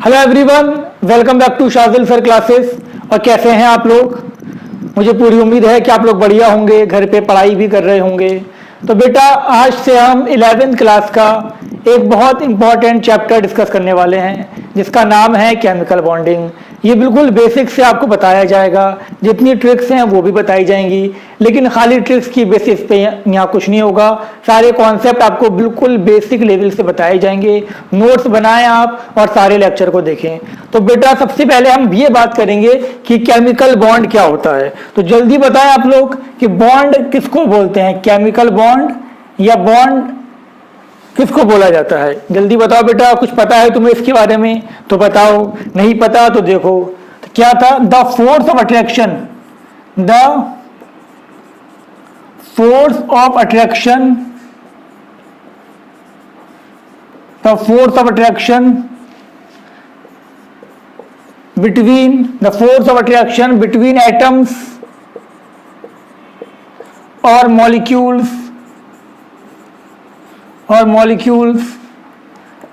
Hello everyone, welcome back to Shajil sir classes. और कैसे हैं आप लोग? मुझे पूरी उम्मीद है कि आप लोग बढ़िया होंगे, घर पे पढ़ाई भी कर रहे होंगे। तो बेटा, आज से हम 11वीं क्लास का एक बहुत इंपॉर्टेंट चैप्टर डिस्कस करने वाले हैं जिसका नाम है केमिकल बॉन्डिंग। ये बिल्कुल बेसिक से आपको बताया जाएगा, जितनी ट्रिक्स हैं वो भी बताई जाएंगी, लेकिन खाली ट्रिक्स की बेसिस पे यहाँ कुछ नहीं होगा। सारे कॉन्सेप्ट आपको बिल्कुल बेसिक लेवल से बताए जाएंगे। नोट्स बनाएं आप और सारे लेक्चर को देखें। तो बेटा, सबसे पहले हम ये बात करेंगे कि केमिकल बॉन्ड क्या होता है। तो जल्दी बताएं आप लोग कि बॉन्ड किसको बोलते हैं, केमिकल बॉन्ड या बॉन्ड किसको बोला जाता है? जल्दी बताओ बेटा, कुछ पता है तुम्हें इसके बारे में तो बताओ, नहीं पता तो देखो। तो क्या था? The force of attraction, the force of attraction, the force of attraction between, the force of attraction between atoms और मॉलिक्यूल्स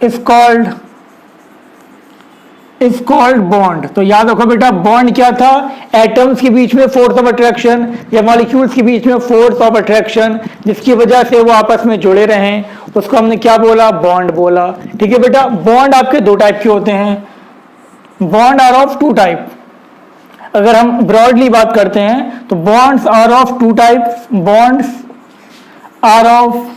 is called बॉन्ड। तो याद रखो बेटा, बॉन्ड क्या था? एटम्स के बीच में फोर्स ऑफ अट्रैक्शन या मॉलिक्यूल्स के बीच में फोर्स ऑफ अट्रैक्शन, जिसकी वजह से वो आपस में जुड़े रहें, उसको हमने क्या बोला? बॉन्ड बोला। ठीक है बेटा, बॉन्ड आपके दो टाइप के होते हैं। Bond are of two type. अगर हम ब्रॉडली बात करते हैं तो bonds are of two types. Bonds are of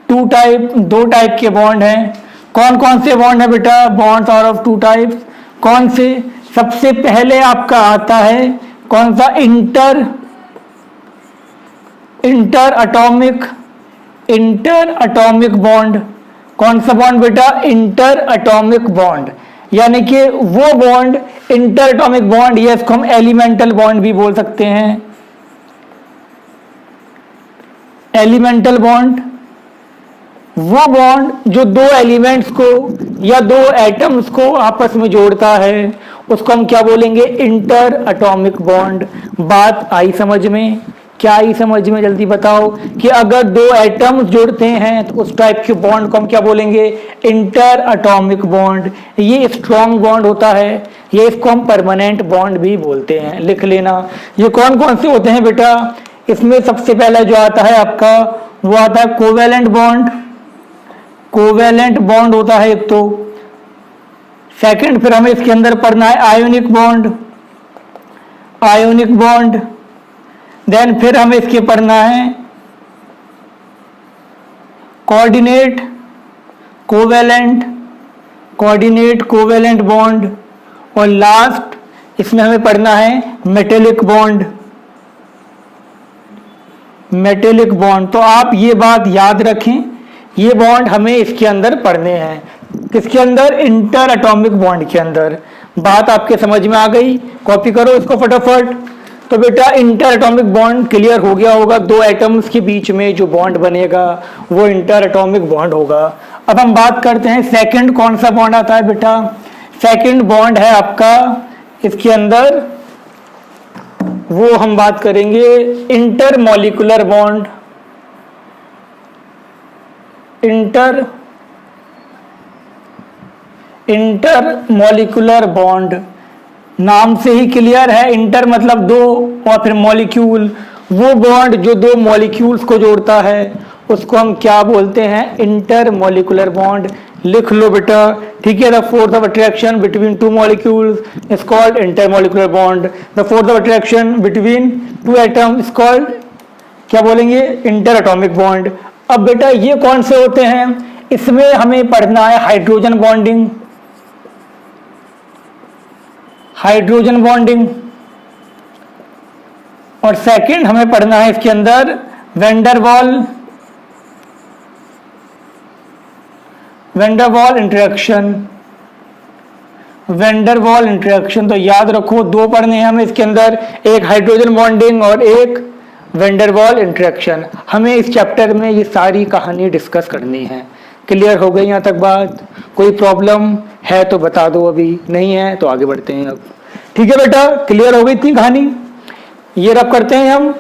two type, दो टाइप के बॉन्ड हैं। कौन कौन से बॉन्ड है बेटा? Bonds are of two types. कौन से? सबसे पहले आपका आता है कौन सा? Inter atomic bond. कौन सा बॉन्ड बेटा? इंटर अटोमिक बॉन्ड, यानी कि वो बॉन्ड इंटर अटोमिक बॉन्ड, या इसको हम एलिमेंटल बॉन्ड भी बोल सकते हैं। एलिमेंटल बॉन्ड वो बॉन्ड जो दो एलिमेंट्स को या दो एटम्स को आपस में जोड़ता है, उसको हम क्या बोलेंगे? Inter atomic bond. बात आई समझ में? क्या आई समझ में? जल्दी बताओ कि अगर दो एटम्स जुड़ते हैं तो उस टाइप के बॉन्ड को हम क्या बोलेंगे? Inter atomic bond. ये स्ट्रॉन्ग बॉन्ड होता है, ये इसको हम परमानेंट बॉन्ड भी बोलते हैं। लिख लेना। ये कौन कौन से होते हैं बेटा? इसमें सबसे पहला जो आता है आपका, वो आता है कोवेलेंट बॉन्ड। कोवेलेंट बॉन्ड होता है एक तो। सेकंड, फिर हमें इसके अंदर पढ़ना है ionic bond. Ionic bond. Then फिर हमें इसके पढ़ना है कोऑर्डिनेट कोवेलेंट बॉन्ड। और लास्ट इसमें हमें पढ़ना है मेटेलिक बॉन्ड। तो आप ये बात याद रखें, ये बॉन्ड हमें इसके अंदर पढ़ने हैं। किसके अंदर? इंटर एटॉमिक बॉन्ड के अंदर। बात आपके समझ में आ गई? कॉपी करो इसको फटाफट। तो बेटा, इंटर एटॉमिक बॉन्ड क्लियर हो गया होगा। दो एटम्स के बीच में जो बॉन्ड बनेगा वो इंटर एटॉमिक बॉन्ड होगा। अब हम बात करते हैं सेकंड कौन सा बॉन्ड आता है बेटा? सेकंड बॉन्ड है आपका इसके अंदर, वो हम बात करेंगे inter molecular bond. Inter molecular bond, नाम से ही क्लियर है। इंटर मतलब दो, और फिर मॉलिक्यूल, वो बॉन्ड जो दो मॉलिक्यूल्स को जोड़ता है उसको हम क्या बोलते हैं? Inter molecular bond. लिख लो बेटा, ठीक है। The force of attraction between two molecules is called inter molecular bond. The force of attraction between two atoms is called क्या बोलेंगे? Inter atomic bond. अब बेटा, ये कौन से होते हैं? इसमें हमें पढ़ना है हाइड्रोजन बॉन्डिंग। और सेकंड हमें पढ़ना है इसके अंदर वेंडरवॉल इंटरेक्शन। तो याद रखो, दो पढ़ने हैं हमें इसके अंदर, एक हाइड्रोजन बॉन्डिंग और एक वेंडरवॉल इंटरेक्शन। हमें इस चैप्टर में ये सारी कहानी डिस्कस करनी है। क्लियर हो गई यहाँ तक बात? कोई प्रॉब्लम है तो बता दो, अभी नहीं है तो आगे बढ़ते हैं अब। ठीक है बेटा, क्लियर हो गई इतनी कहानी? ये रब करते हैं हम।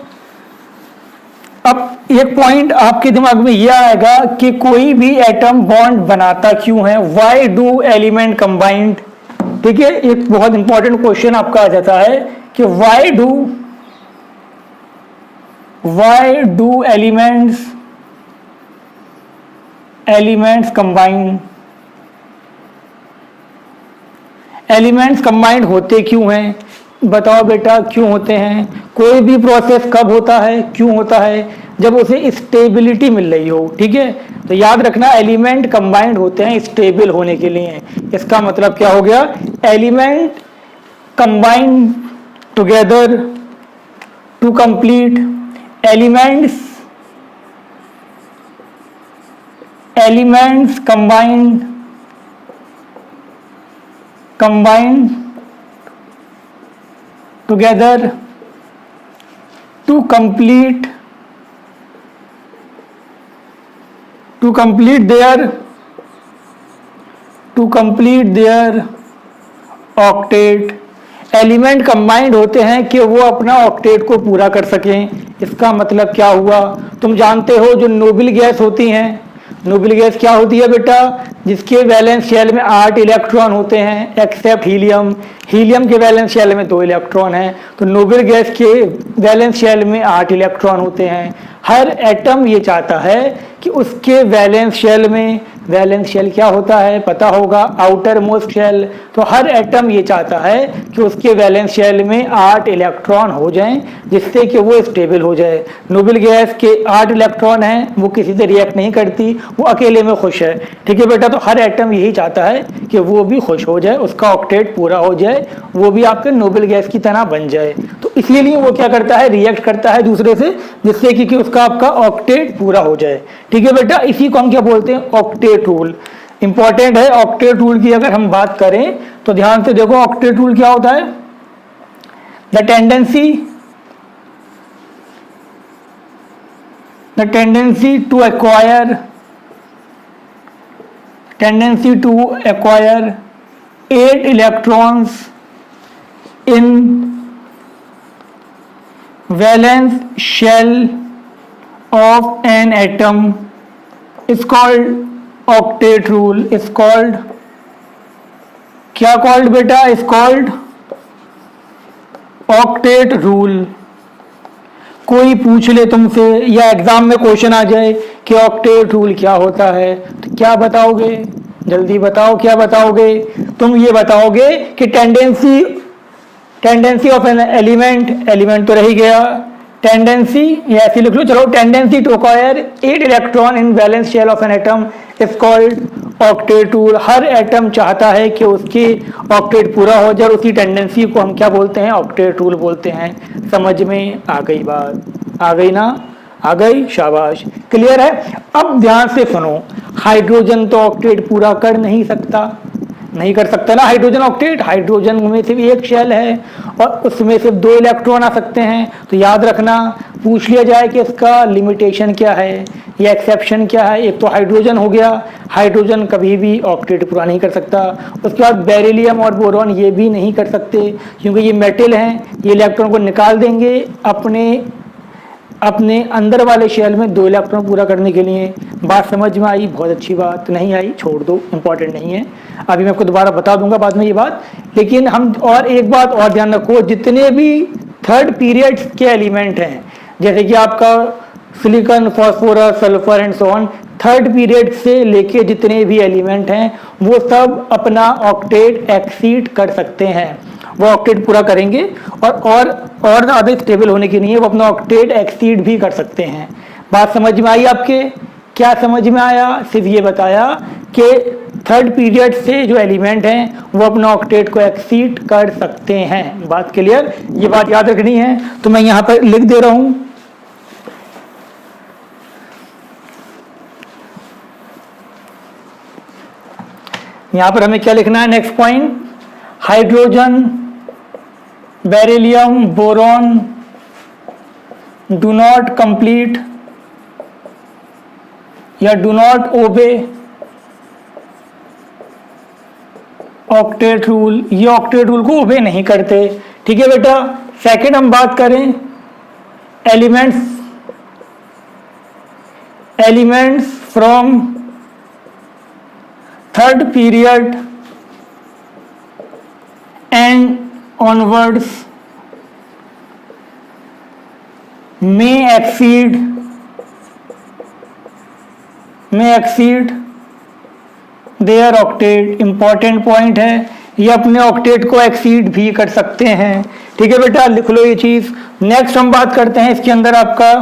अब एक पॉइंट आपके दिमाग में यह आएगा कि कोई भी एटम बॉन्ड बनाता क्यों है, व्हाई डू एलिमेंट कंबाइंड। ठीक है, एक बहुत इंपॉर्टेंट क्वेश्चन आपका आ जाता है कि why do elements combined, elements combined होते क्यों हैं, बताओ बेटा क्यों होते हैं। कोई भी प्रोसेस कब होता है, क्यों होता है, जब उसे स्टेबिलिटी मिल रही हो। ठीक है, तो याद रखना एलिमेंट कंबाइंड होते हैं स्टेबल होने के लिए। इसका मतलब क्या हो गया, element combined together to complete, elements combined together to complete their octet. Element combined होते हैं कि वो अपना ऑक्टेट को पूरा कर सकें। इसका मतलब क्या हुआ, तुम जानते हो जो नोबल गैस होती हैं, नोबल गैस क्या होती है बेटा, जिसके वैलेंस शेल में 8 इलेक्ट्रॉन होते हैं एक्सेप्ट हीलियम। हीलियम के वैलेंस शेल में 2 इलेक्ट्रॉन हैं, तो नोबल गैस के वैलेंस शेल में 8 इलेक्ट्रॉन होते हैं। हर एटम ये चाहता है कि उसके वैलेंस शेल में, वैलेंस शेल क्या होता है पता होगा, आउटर मोस्ट शेल। तो हर एटम ये चाहता है कि उसके वैलेंस शेल में 8 इलेक्ट्रॉन हो जाएं, जिससे कि वो स्टेबल हो जाए। नोबल गैस के 8 इलेक्ट्रॉन हैं, वो किसी से रिएक्ट नहीं करती, वो अकेले में खुश है। ठीक है बेटा, तो हर एटम यही चाहता है कि वो भी खुश हो जाए, उसका ऑक्टेट पूरा हो जाए, वो भी आपके नोबल गैस की तरह बन जाए। तो इसलिए वो क्या करता है, रिएक्ट करता है दूसरे से, जिससे कि उसका आपका ऑक्टेट पूरा हो जाए। ठीक है बेटा, इसी को हम क्या बोलते हैं, ऑक्टेट रूल। इंपॉर्टेंट है ऑक्टेट रूल की अगर हम बात करें तो ध्यान से देखो, ऑक्टेट रूल क्या होता है, the tendency to acquire 8 electrons in valence shell of an atom is called octet rule, is called क्या called बेटा, is called octet rule। कोई पूछ ले तुमसे या एग्जाम में क्वेश्चन आ जाए कि ऑक्टेट रूल क्या होता है, तो क्या बताओगे, जल्दी बताओ क्या बताओगे। तुम ये बताओगे कि टेंडेंसी ऑफ एन एलिमेंट तो रह ही गया, टेंडेंसी या ऐसे लिख लो, चलो, tendency to acquire 8 electron in valence shell of an atom is called octet rule. हर एटम चाहता है कि उसकी ऑक्टेट पूरा हो जाए, उसी टेंडेंसी को हम क्या बोलते हैं, ऑक्टेट रूल बोलते हैं। समझ में आ गई बात, आ गई ना, आ गई, शाबाश, क्लियर है। अब ध्यान से सुनो, हाइड्रोजन तो ऑक्टेट पूरा कर नहीं सकता ना हाइड्रोजन ऑक्टेट, हाइड्रोजन में सिर्फ एक शेल है और उसमें सिर्फ 2 इलेक्ट्रॉन आ सकते हैं। तो याद रखना, पूछ लिया जाए कि इसका लिमिटेशन क्या है या एक्सेप्शन क्या है, एक तो हाइड्रोजन हो गया, हाइड्रोजन कभी भी ऑक्टेट पूरा नहीं कर सकता। उसके बाद बेरिलियम और बोरॉन ये भी नहीं कर सकते, क्योंकि ये मेटल हैं, ये इलेक्ट्रॉन को निकाल देंगे अपने अंदर वाले शेल में 2 इलेक्ट्रॉन पूरा करने के लिए। बात समझ में आई, बहुत अच्छी बात, नहीं आई छोड़ दो, इंपॉर्टेंट नहीं है, अभी मैं आपको दोबारा बता दूंगा बाद में ये बात। लेकिन हम और एक बात और ध्यान रखो, जितने भी थर्ड पीरियड के एलिमेंट हैं, जैसे कि आपका silicon, phosphorus, sulphur and so on, third period से लेके जितने भी एलिमेंट हैं वो सब अपना ऑक्टेट एक्सीड कर सकते हैं, वो ऑक्टेट पूरा करेंगे और ज़्यादा स्टेबल होने के लिए वो अपना ऑक्टेट एक्सीड भी कर सकते हैं। बात समझ में आई आपके, क्या समझ में आया, सिर्फ ये बताया कि थर्ड पीरियड से जो एलिमेंट हैं वो अपना ऑक्टेट को एक्सीड कर सकते हैं। बात क्लियर, ये बात याद रखनी है, तो मैं यहाँ पर लिख दे रहा हूँ। यहाँ पर हमें क्या लिखना है, next point, hydrogen, beryllium, boron do not complete या do not obey octet rule, ये ऑक्टेट रूल को ओबे नहीं करते। ठीक है बेटा। सेकंड हम बात करें elements elements from third period and onwards may exceed their octet। Important point है, ये अपने ऑक्टेट को एक्सीड भी कर सकते हैं। ठीक है बेटा, लिख लो ये चीज। नेक्स्ट हम बात करते हैं इसके अंदर, आपका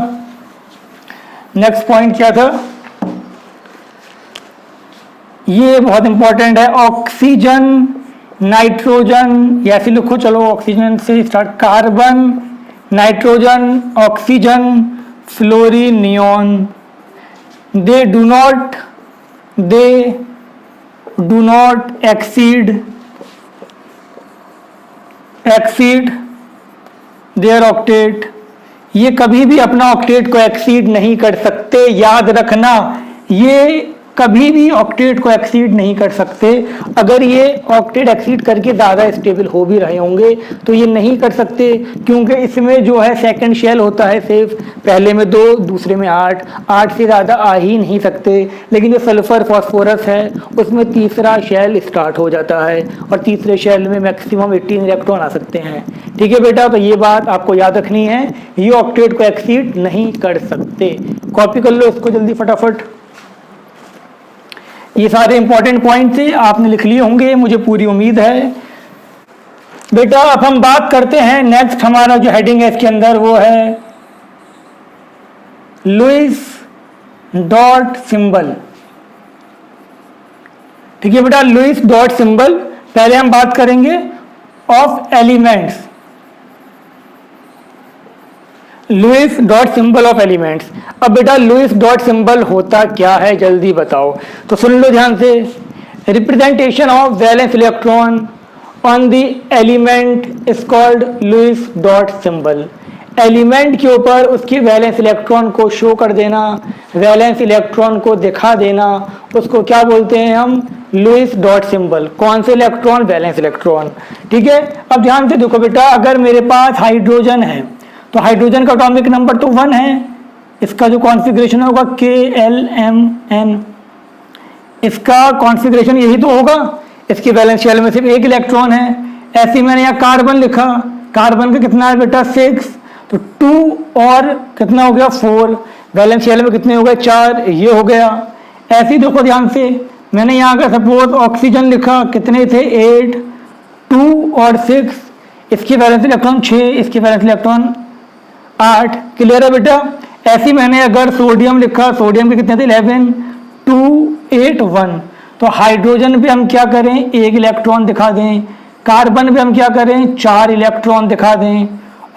नेक्स्ट पॉइंट क्या था, ये बहुत इंपॉर्टेंट है। ऑक्सीजन, नाइट्रोजन, या ऐसे लिखो, चलो ऑक्सीजन से start, carbon, nitrogen, oxygen, fluorine, neon, they do not exceed their octet। ये कभी भी अपना ऑक्टेट को एक्सीड नहीं कर सकते, याद रखना, ये कभी भी ऑक्टेट को एक्सीड नहीं कर सकते। अगर ये ऑक्टेट एक्सीड करके ज़्यादा स्टेबल हो भी रहे होंगे तो ये नहीं कर सकते, क्योंकि इसमें जो है सेकंड शेल होता है सिर्फ, पहले में 2, दूसरे में 8 से ज़्यादा आ ही नहीं सकते। लेकिन जो सल्फर फॉस्फोरस है उसमें तीसरा शेल स्टार्ट हो जाता है और तीसरे शेल में मैक्सिमम 18 इलेक्ट्रॉन आ सकते हैं। ठीक है बेटा, तो ये बात आपको याद रखनी है, ये ऑक्टेट को एक्सीड नहीं कर सकते। कॉपी कर लो इसको जल्दी फटाफट। ये सारे इंपॉर्टेंट पॉइंट थे, आपने लिख लिए होंगे, मुझे पूरी उम्मीद है। बेटा अब हम बात करते हैं, नेक्स्ट हमारा जो हेडिंग है इसके अंदर वो है लुईस डॉट सिंबल। ठीक है बेटा, लुईस डॉट सिंबल। पहले हम बात करेंगे of elements, Lewis dot symbol of elements. अब बेटा लुईस डॉट सिंबल होता क्या है, जल्दी बताओ। तो सुन लो ध्यान से, representation of valence electron on the element is called Lewis dot symbol. Element के ऊपर उसकी वैलेंस इलेक्ट्रॉन को शो कर देना, वैलेंस इलेक्ट्रॉन को दिखा देना, उसको क्या बोलते हैं हम, लुईस डॉट सिंबल। कौन से इलेक्ट्रॉन, वैलेंस इलेक्ट्रॉन। ठीक है, अब ध्यान से देखो बेटा, अगर मेरे पास हाइड्रोजन है तो हाइड्रोजन का एटॉमिक नंबर तो 1 है, इसका जो कॉन्फ़िगरेशन होगा KLMN, इसका कॉन्फ़िगरेशन यही तो होगा, इसकी वैलेंस शेल में सिर्फ 1 इलेक्ट्रॉन है। ऐसे ही मैंने यहाँ कार्बन लिखा, कार्बन का कितना है बेटा 6, तो 2 और कितना हो गया 4, वैलेंस शेल में कितने हो गए 4, ये हो गया। ऐसे ही देखो ध्यान से, मैंने यहाँ का सपोज ऑक्सीजन लिखा, कितने थे 8, 2 और 6, इसकी वैलेंस इलेक्ट्रॉन 6, इसकी वैलेंस इलेक्ट्रॉन 8। क्लियर है बेटा। ऐसी मैंने अगर सोडियम लिखा, सोडियम के कितने थे 11, 2, 8, 1, तो हाइड्रोजन पे हम क्या करें, 1 इलेक्ट्रॉन दिखा दें, कार्बन पे हम क्या करें 4 इलेक्ट्रॉन दिखा दें,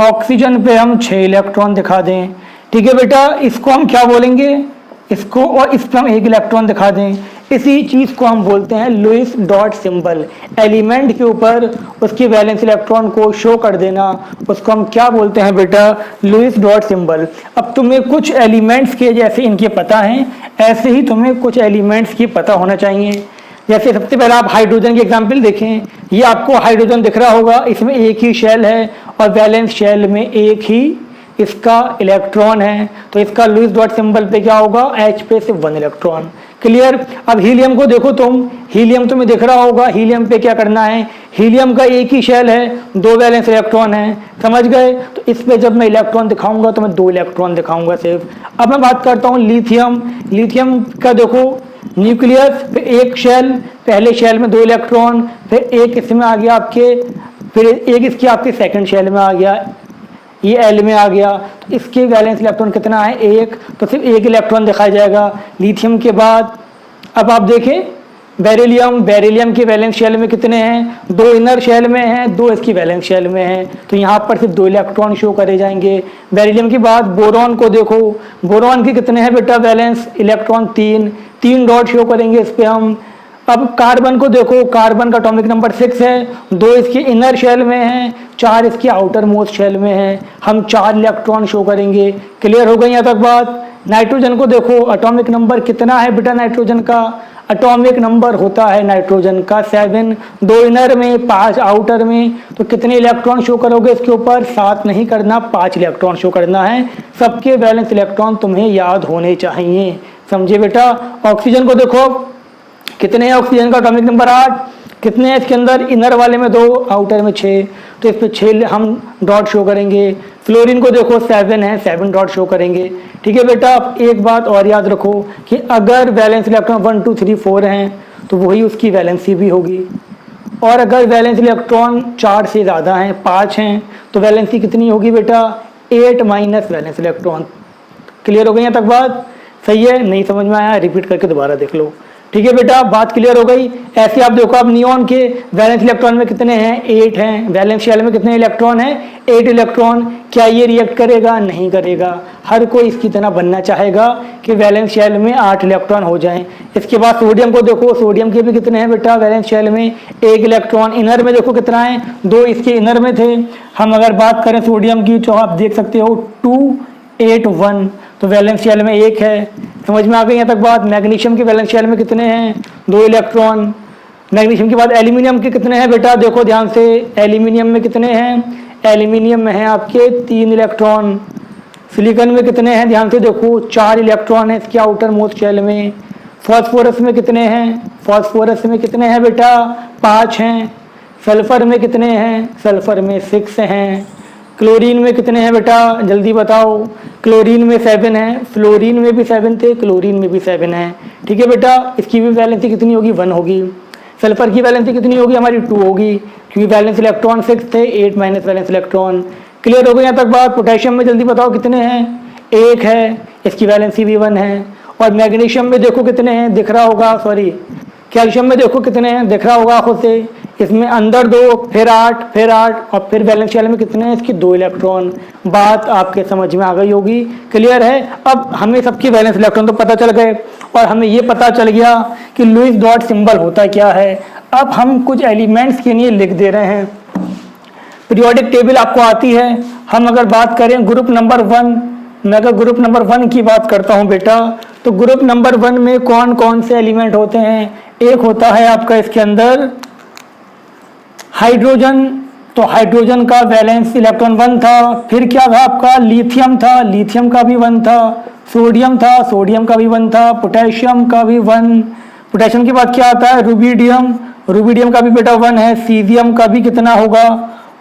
ऑक्सीजन पे हम 6 इलेक्ट्रॉन दिखा दें। ठीक है बेटा, इसको हम क्या बोलेंगे, इसको, और इस पर हम 1 इलेक्ट्रॉन दिखा दें। इसी चीज को हम बोलते हैं लुईस डॉट सिंबल। एलिमेंट के ऊपर उसकी वैलेंस इलेक्ट्रॉन को शो कर देना, उसको हम क्या बोलते हैं बेटा, लुईस डॉट सिंबल। अब तुम्हें कुछ एलिमेंट्स के जैसे इनके पता हैं, ऐसे ही तुम्हें कुछ एलिमेंट्स की पता होना चाहिए। जैसे सबसे पहले आप हाइड्रोजन की एग्जाम्पल देखें, ये आपको हाइड्रोजन दिख रहा होगा, इसमें एक ही शेल है और वैलेंस शेल में एक ही इसका इलेक्ट्रॉन है, तो इसका लुईस डॉट सिंबल पे क्या होगा, H पे सिर्फ 1 इलेक्ट्रॉन। क्लियर। अब हीलियम को देखो तुम, हीलियम तुम्हें दिख रहा होगा, हीलियम पे क्या करना है, हीलियम का एक ही शेल है, 2 वैलेंस इलेक्ट्रॉन है, समझ गए। तो इस पे जब मैं इलेक्ट्रॉन दिखाऊंगा तो मैं 2 इलेक्ट्रॉन दिखाऊंगा सिर्फ। अब मैं बात करता हूँ लिथियम। लिथियम का देखो न्यूक्लियस पे एक शेल, पहले शेल में 2 इलेक्ट्रॉन, फिर एक इसमें आ गया आपके, फिर एक इसके आपके सेकंड शेल में आ गया, ये एल में आ गया, तो इसके वैलेंस इलेक्ट्रॉन कितना है 1, तो सिर्फ 1 इलेक्ट्रॉन दिखाया जाएगा लिथियम के बाद। अब आप देखें बेरिलियम, बेरिलियम के वैलेंस शेल में कितने हैं, 2 इनर शेल में हैं, 2 इसकी वैलेंस शेल में हैं, तो यहाँ पर सिर्फ 2 इलेक्ट्रॉन शो करे जाएंगे बेरिलियम के बाद। बोरॉन को देखो, बोरॉन के कितने हैं बेटा वैलेंस इलेक्ट्रॉन 3 डॉट शो करेंगे इस पर हम। अब कार्बन को देखो, कार्बन का एटॉमिक नंबर 6 है, 2 इसके इनर शेल में है, 4 इसके आउटर मोस्ट शेल में है। हम 4 इलेक्ट्रॉन शो करेंगे। क्लियर हो गई यहाँ तक बात। नाइट्रोजन को देखो, एटॉमिक नंबर कितना है बेटा नाइट्रोजन का? एटॉमिक नंबर होता है नाइट्रोजन का 7, 2 इनर में 5 आउटर में। तो कितने इलेक्ट्रॉन शो करोगे इसके ऊपर? 7 नहीं करना, 5 इलेक्ट्रॉन शो करना है। सबके वैलेंस इलेक्ट्रॉन तुम्हें याद होने चाहिए, समझे बेटा। ऑक्सीजन को देखो, कितने हैं ऑक्सीजन का एटॉमिक नंबर? 8। कितने हैं इसके अंदर? इनर वाले में 2, आउटर में 6, तो इस पे 6 हम डॉट शो करेंगे। फ्लोरीन को देखो 7 है, 7 डॉट शो करेंगे। ठीक है बेटा। अब एक बात और याद रखो कि अगर वैलेंस इलेक्ट्रॉन 1 2 3 4 हैं तो वही उसकी वैलेंसी भी होगी, और अगर वैलेंस इलेक्ट्रॉन 4 से ज़्यादा हैं, 5 हैं, तो वैलेंसी कितनी होगी बेटा? 8 माइनस वैलेंस इलेक्ट्रॉन। क्लियर हो गई यहाँ तक बात? सही है? नहीं समझ में आया रिपीट करके दोबारा देख लो। ठीक है बेटा, बात क्लियर हो गई। ऐसे आप देखो, अब नियॉन के वैलेंस इलेक्ट्रॉन में कितने हैं? 8 हैं। वैलेंस शेल में कितने इलेक्ट्रॉन हैं? 8 इलेक्ट्रॉन। क्या ये रिएक्ट करेगा? नहीं करेगा। हर कोई इसकी तरह बनना चाहेगा कि वैलेंस शेल में 8 इलेक्ट्रॉन हो जाएं। इसके बाद सोडियम को देखो, सोडियम के भी कितने हैं बेटा वैलेंस शेल में? 1 इलेक्ट्रॉन। इनर में देखो कितना है? 2 इसके इनर में थे। हम अगर बात करें सोडियम की तो आप देख सकते हो 2 8 1, तो वैलेंस शेल में 1 है। समझ में आ गई यहाँ तक बात। मैग्नीशियम के वैलेंस शेल में कितने हैं? 2 इलेक्ट्रॉन। मैग्नीशियम के बाद एल्यूमिनियम के कितने हैं बेटा? देखो ध्यान से, एल्यूमिनियम में कितने हैं? एल्यूमिनियम में हैं आपके 3 इलेक्ट्रॉन। सिलिकॉन में कितने हैं? ध्यान से देखो 4 इलेक्ट्रॉन है इसके आउटर मोस्ट शेल में। फॉस्फोरस में कितने हैं? फॉस्फोरस में कितने हैं बेटा? 5 हैं। सल्फर में कितने हैं? सल्फर में 6 हैं। क्लोरीन में कितने हैं बेटा? जल्दी बताओ। क्लोरीन में 7 है। फ्लोरीन में भी 7 थे, क्लोरीन में भी 7 है। ठीक है बेटा। इसकी भी वैलेंसी कितनी होगी? 1 होगी। सल्फर की वैलेंसी कितनी होगी? हमारी 2 होगी, क्योंकि वैलेंस इलेक्ट्रॉन 6 थे, 8 माइनस वैलेंस इलेक्ट्रॉन। क्लियर हो गई यहाँ तक बात। पोटेशियम में जल्दी बताओ कितने हैं? 1 है, इसकी वैलेंसी भी 1 है। और मैग्नीशियम में देखो कितने हैं? दिख रहा होगा, सॉरी कैल्शियम में देखो कितने हैं? दिख रहा होगा आंखों से। इसमें अंदर 2, फिर 8, फिर 8, और फिर वैलेंस शेल में कितने हैं? इसकी 2 इलेक्ट्रॉन। बात आपके समझ में आ गई होगी। क्लियर है। अब हमें सबकी वैलेंस इलेक्ट्रॉन तो पता चल गए, और हमें ये पता चल गया कि लुईस डॉट सिंबल होता क्या है। अब हम कुछ एलिमेंट्स के लिए लिख दे रहे हैं। पीरियोडिक टेबल आपको आती है। हम अगर बात करें ग्रुप नंबर 1, मैं अगर ग्रुप नंबर 1 की बात करता हूं बेटा, तो ग्रुप नंबर 1 में कौन कौन से एलिमेंट होते हैं? एक होता है आपका इसके अंदर हाइड्रोजन, तो हाइड्रोजन का वैलेंस इलेक्ट्रॉन 1 था। फिर क्या था आपका? लिथियम था, लिथियम का भी 1 था। सोडियम था, सोडियम का भी 1 था। पोटेशियम का भी 1। पोटेशियम के बाद क्या आता है? रुबिडियम, रुबिडियम का भी बेटा 1 है। सीजियम का भी कितना होगा?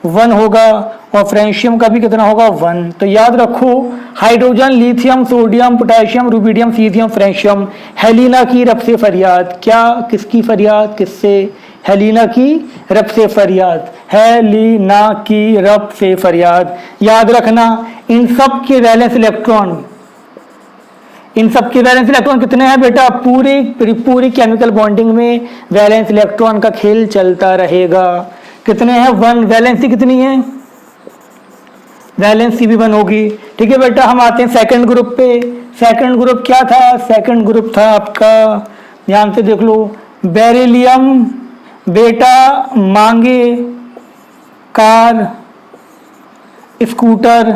1 होगा। और फ्रेंशियम का भी कितना होगा? 1। तो याद रखो, hydrogen, lithium, sodium, potassium, rubidium, caesium, francium. हेलिना की रब से फरियाद। क्या? किसकी फरियाद? किससे? हेलिना की रब से फरियाद। हेलिना की रब से फरियाद। याद रखना, इन सब के वैलेंस इलेक्ट्रॉन, इन सब के वैलेंस इलेक्ट्रॉन कितने हैं बेटा? पूरी केमिकल बॉन्डिंग में वैलेंस इलेक्ट्रॉन का खेल चलता रहेगा। कितने हैं? 1। वैलेंसी कितनी है? वैलेंसी भी 1 होगी। ठीक है बेटा। हम आते हैं सेकंड ग्रुप पे। सेकंड ग्रुप क्या था? सेकंड ग्रुप था आपका, ध्यान से देख लो, बेरिलियम बेटा मांगे कार स्कूटर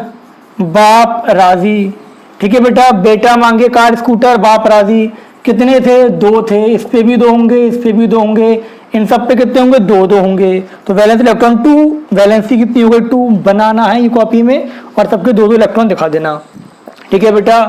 बाप राजी। ठीक है बेटा। बेटा मांगे कार स्कूटर बाप राजी कितने थे? 2 थे। इस पे भी 2 होंगे, इस पे भी 2 होंगे, इन सब पे कितने होंगे? 2 होंगे। तो वैलेंस इलेक्ट्रॉन 2, वैलेंसी कितनी हो गई? 2। बनाना है ये कॉपी में, और सबके 2 इलेक्ट्रॉन दिखा देना। ठीक है बेटा।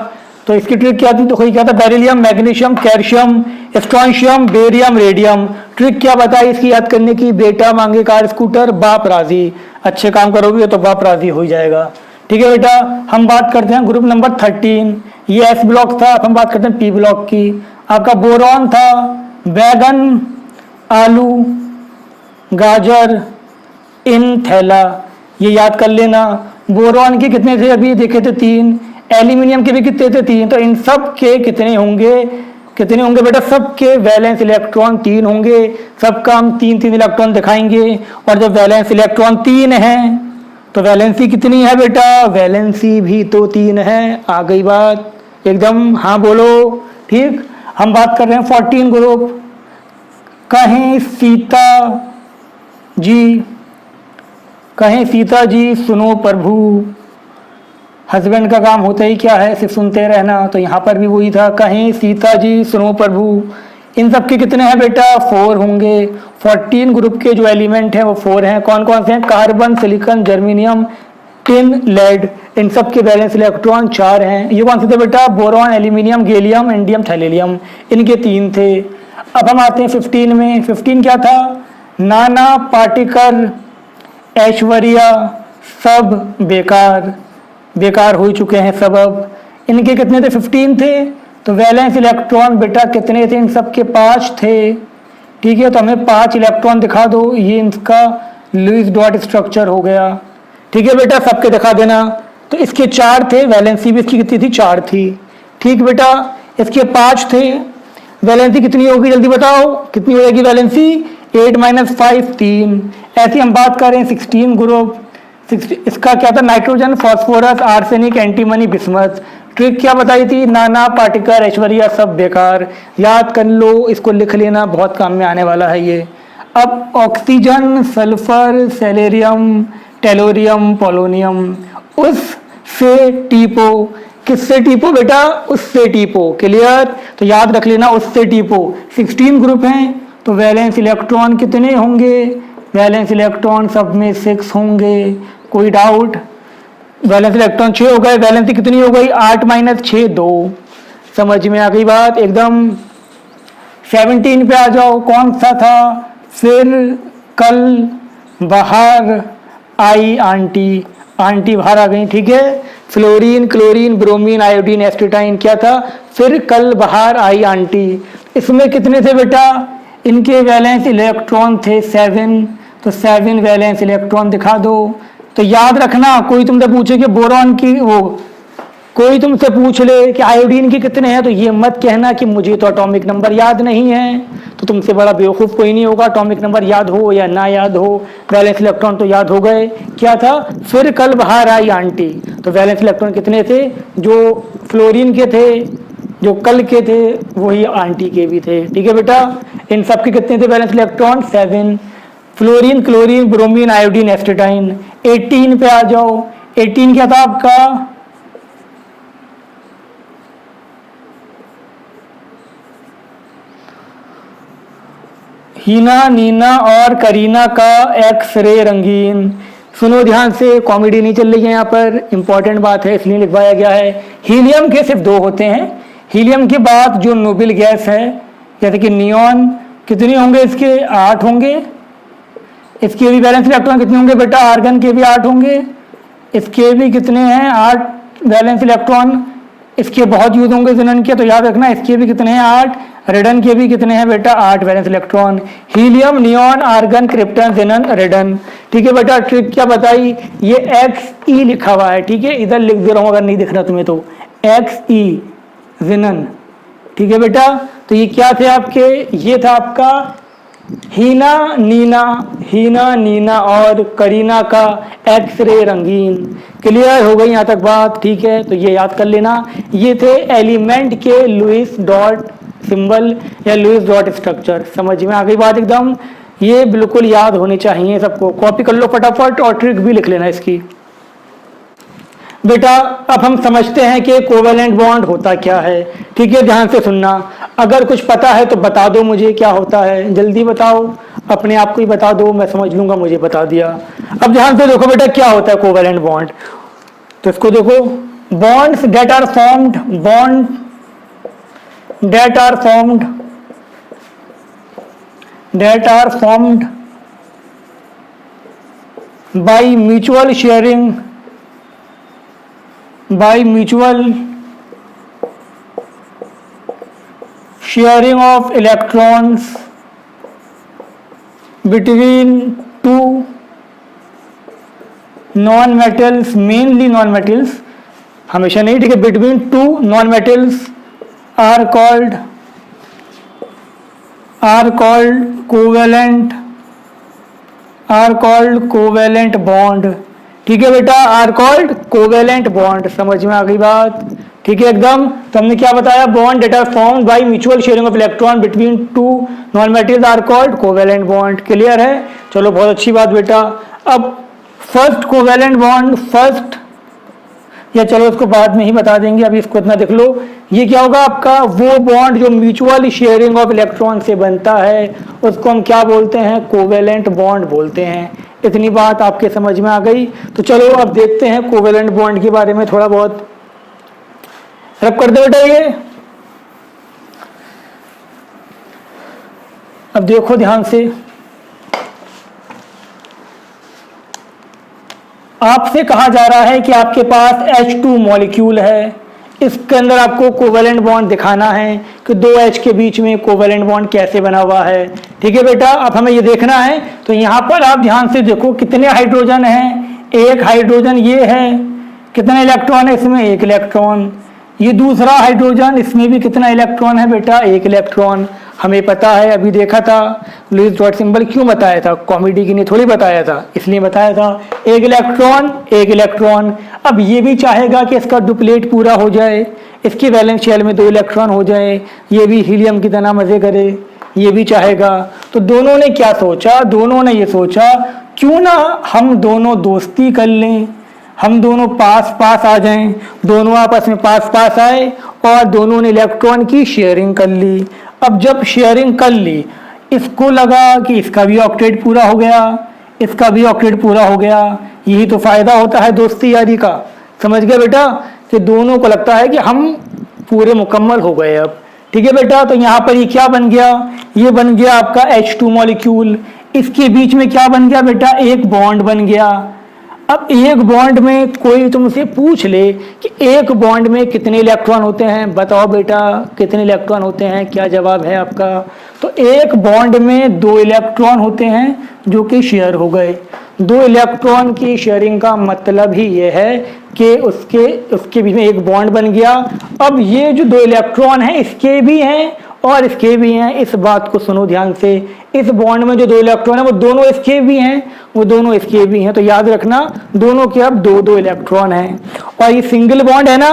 तो इसकी ट्रिक क्या थी? तो कोई क्या था? Beryllium, magnesium, calcium, strontium, barium, radium. Trick क्या बताई इसकी याद करने की? बेटा मांगे कार स्कूटर बाप राजी। अच्छे काम करोगे तो बाप राजी हो जाएगा। ठीक है बेटा। हम बात करते हैं ग्रुप नंबर 13। ये एस ब्लॉक था। अब हम बात करते हैं पी ब्लॉक की। आपका बोरॉन था, बैगन, आलू, गाजर, इन थैला। ये याद कर लेना। बोरॉन के कितने थे? अभी देखे थे 3। एल्यूमिनियम के भी कितने थे? 3। तो इन सब के कितने होंगे? कितने होंगे बेटा? सबके वैलेंस इलेक्ट्रॉन 3 होंगे। सबका हम 3 इलेक्ट्रॉन दिखाएंगे। और जब वैलेंस इलेक्ट्रॉन 3 है तो वैलेंसी कितनी है बेटा? वैलेंसी भी तो 3 है। आ गई बात एकदम? हाँ बोलो। ठीक। हम बात कर रहे हैं 14 ग्रुप। कहें सीता जी, कहें सीता जी सुनो प्रभु। हस्बैंड का काम होता ही क्या है, सिर्फ सुनते रहना, तो यहाँ पर भी वही था, कहें सीता जी सुनो प्रभु। इन सब के कितने हैं बेटा, 4 होंगे। 14 ग्रुप के जो एलिमेंट हैं वो 4 हैं। कौन कौन से हैं, carbon, silicon, germanium, tin, lead. इन सब के वैलेंस इलेक्ट्रॉन 4 हैं। ये कौन से थे बेटा, बोरॉन, एल्यूमिनियम, गैलियम, इंडियम, थैलेलियम, इनके 3 थे। अब हम आते हैं 15 में। 15 क्या था, नाना पार्टिकल, ऐश्वर्या, सब बेकार, बेकार हो चुके हैं सब। अब इनके कितने थे, 15 थे। तो वैलेंस इलेक्ट्रॉन बेटा कितने थे, इन सब के 5 थे। ठीक है, तो हमें 5 इलेक्ट्रॉन दिखा दो, ये इनका लुईस डॉट स्ट्रक्चर हो गया। ठीक है बेटा, सबके दिखा देना। तो इसके 4 थे, वैलेंसी भी इसकी कितनी थी, 4 थी। ठीक बेटा, इसके 5 थे, वैलेंसी कितनी होगी जल्दी बताओ, कितनी हो जाएगी वैलेंसी, 8 - 5 3। ऐसी हम बात करें 16 ग्रुप, इसका क्या था, nitrogen, phosphorus, arsenic, antimony, bismuth. Trick क्या बताई थी, नाना पार्टिकल, ऐश्वर्या, सब बेकार। याद कर लो, इसको लिख लेना, बहुत काम में आने वाला है ये। अब ऑक्सीजन, सल्फर, सेलेरियम, टेलोरियम, पोलोनियम, उससे टीपो। किससे टीपो बेटा, उससे टीपो। क्लियर, तो याद रख लेना, उससे टीपो। 16 ग्रुप हैं, तो वैलेंस इलेक्ट्रॉन कितने होंगे, वैलेंस इलेक्ट्रॉन सब में 6 होंगे। कोई डाउट, वैलेंस इलेक्ट्रॉन 6 हो गए, वैलेंसी कितनी हो गई, 8 - 6 2। समझ में आ गई बात एकदम। 17 पे आ जाओ, कौन सा था, फिर कल बाहर आई आंटी, आंटी बाहर आ गई। ठीक है, fluorine, chlorine, bromine, iodine, astatine, क्या था, फिर कल बाहर आई आंटी। इसमें कितने थे बेटा, इनके वैलेंस इलेक्ट्रॉन थे 7, तो 7 वैलेंस इलेक्ट्रॉन दिखा दो। तो याद रखना, कोई तुमसे पूछे कि बोरॉन की वो, कोई तुमसे पूछ ले कि आयोडीन की कितने हैं, तो ये मत कहना कि मुझे तो एटॉमिक नंबर याद नहीं है। तो तुमसे बड़ा बेवकूफ़ कोई नहीं होगा, एटॉमिक नंबर याद हो या ना याद हो, वैलेंस इलेक्ट्रॉन तो याद हो गए। क्या था, फिर कल बाहर आई आंटी। तो वैलेंस इलेक्ट्रॉन कितने थे, जो फ्लोरीन के थे, जो कल के थे, वही आंटी के भी थे। ठीक है बेटा, इन सब के कितने थे valence electron, 7। Fluorine, chlorine, bromine, iodine, astatine. 18 पे आ जाओ। 18 क्या था आपका, हीना, नीना और करीना का एक्स-रे रंगीन। सुनो ध्यान से, कॉमेडी नहीं चल रही है यहाँ पर, इंपॉर्टेंट बात है इसलिए लिखवाया गया है। हीलियम के सिर्फ 2 होते हैं। हीलियम के बाद जो नोबेल गैस है, जैसे कि नियॉन, कितने होंगे इसके, 8 होंगे। इसके भी वैलेंस इलेक्ट्रॉन कितने होंगे बेटा, आर्गन के भी 8 होंगे। इसके भी कितने हैं, 8 वैलेंस इलेक्ट्रॉन। इसके बहुत यूज होंगे जिनन के, तो याद रखना, इसके भी कितने हैं, 8। रेडन के भी कितने हैं बेटा, 8 valence electron. Helium, neon, argon, krypton, xenon, radon. ठीक है बेटा, ट्रिक क्या बताई, ये XE लिखा हुआ है। ठीक है, इधर लिख दे रहा हूँ अगर नहीं दिख रहा तुम्हें तो, XE जिनन। ठीक है बेटा, तो ये क्या थे आपके, ये था आपका हीना, नीना, हीना, नीना और करीना का एक्स-रे रंगीन। क्लियर हो गई यहाँ तक बात। ठीक है, तो ये याद कर लेना, ये थे एलिमेंट के लुईस डॉट सिंबल या लुईस डॉट स्ट्रक्चर। समझ में आ गई बात एकदम, ये बिल्कुल याद होने चाहिए सबको। कॉपी कर लो फटाफट और ट्रिक भी लिख लेना इसकी। बेटा अब हम समझते हैं कि कोवेलेंट बॉन्ड होता क्या है। ठीक है, ध्यान से सुनना, अगर कुछ पता है तो बता दो मुझे क्या होता है, जल्दी बताओ, अपने आप को ही बता दो, मैं समझ लूंगा मुझे बता दिया। अब ध्यान से देखो बेटा क्या होता है कोवेलेंट बॉन्ड, तो इसको देखो, bonds that are formed, bond that are formed, that are formed by mutual sharing, by mutual sharing of electrons between two non-metals, mainly non-metals, हमेशा नहीं, ठीक है, between two non-metals are called covalent bond। ठीक है बेटा, are called covalent bond. समझ में आ गई बात। ठीक है एकदम। तो हमने क्या बताया, bond that are formed by mutual sharing of electron between two non metals are called covalent bond. Clear है, चलो बहुत अच्छी बात बेटा। अब फर्स्ट कोवेलेंट बॉन्ड, फर्स्ट, या चलो इसको बाद में ही बता देंगे, अभी इसको इतना देख लो। ये क्या होगा आपका, वो बॉन्ड जो म्यूचुअल शेयरिंग ऑफ इलेक्ट्रॉन से बनता है उसको हम क्या बोलते हैं, कोवेलेंट बॉन्ड बोलते हैं। इतनी बात आपके समझ में आ गई। तो चलो अब देखते हैं कोवेलेंट बॉन्ड के बारे में थोड़ा बहुत। रब कर दो बेटा ये, अब देखो ध्यान से, आपसे कहा जा रहा है कि आपके पास H2 मॉलिक्यूल है, इसके अंदर आपको कोवेलेंट बॉन्ड दिखाना है कि दो H के बीच में कोवेलेंट बॉन्ड कैसे बना हुआ है। ठीक है बेटा, अब हमें ये देखना है। तो यहाँ पर आप ध्यान से देखो कितने हाइड्रोजन हैं, एक हाइड्रोजन ये है, कितने इलेक्ट्रॉन है इसमें, एक इलेक्ट्रॉन। ये दूसरा हाइड्रोजन, इसमें भी कितना इलेक्ट्रॉन है बेटा, एक इलेक्ट्रॉन। हमें पता है, अभी देखा था। लुईस डॉट सिंबल क्यों बताया था, कॉमेडी के लिए थोड़ी बताया था, इसलिए बताया था। एक इलेक्ट्रॉन, एक इलेक्ट्रॉन। अब ये भी चाहेगा कि इसका डुप्लेट पूरा हो जाए, इसकी वैलेंस शेल में 2 इलेक्ट्रॉन हो जाए, ये भी हीलियम की तरह मजे करे, ये भी चाहेगा। तो दोनों ने क्या सोचा, दोनों ने ये सोचा क्यों ना हम दोनों दोस्ती कर लें, हम दोनों पास पास आ जाएं। दोनों आपस में पास पास आए और दोनों ने इलेक्ट्रॉन की शेयरिंग कर ली। अब जब शेयरिंग कर ली, इसको लगा कि इसका भी ऑक्टेट पूरा हो गया, इसका भी ऑक्टेट पूरा हो गया। यही तो फायदा होता है दोस्ती यारी का, समझ गए बेटा, कि दोनों को लगता है कि हम पूरे मुकम्मल हो गए अब। ठीक है बेटा, तो यहाँ पर ये क्या बन गया, ये बन गया आपका H2 मॉलिक्यूल। इसके बीच में क्या बन गया बेटा, एक बॉन्ड बन गया। अब एक बॉन्ड में कोई तुमसे पूछ ले कि एक बॉन्ड में कितने इलेक्ट्रॉन होते हैं, बताओ बेटा कितने इलेक्ट्रॉन होते हैं, क्या जवाब है आपका। तो एक बॉन्ड में 2 इलेक्ट्रॉन होते हैं जो कि शेयर हो गए। 2 इलेक्ट्रॉन की शेयरिंग का मतलब ही ये है कि उसके बीच में एक बॉन्ड बन गया। अब ये जो 2 इलेक्ट्रॉन हैं इसके भी हैं और इसके भी हैं, इस बात को सुनो ध्यान से। इस बॉन्ड में जो 2 इलेक्ट्रॉन है वो दोनों इसके भी हैं, वो दोनों इसके भी हैं। तो याद रखना दोनों के अब 2-2 इलेक्ट्रॉन हैं। और ये सिंगल बॉन्ड है ना,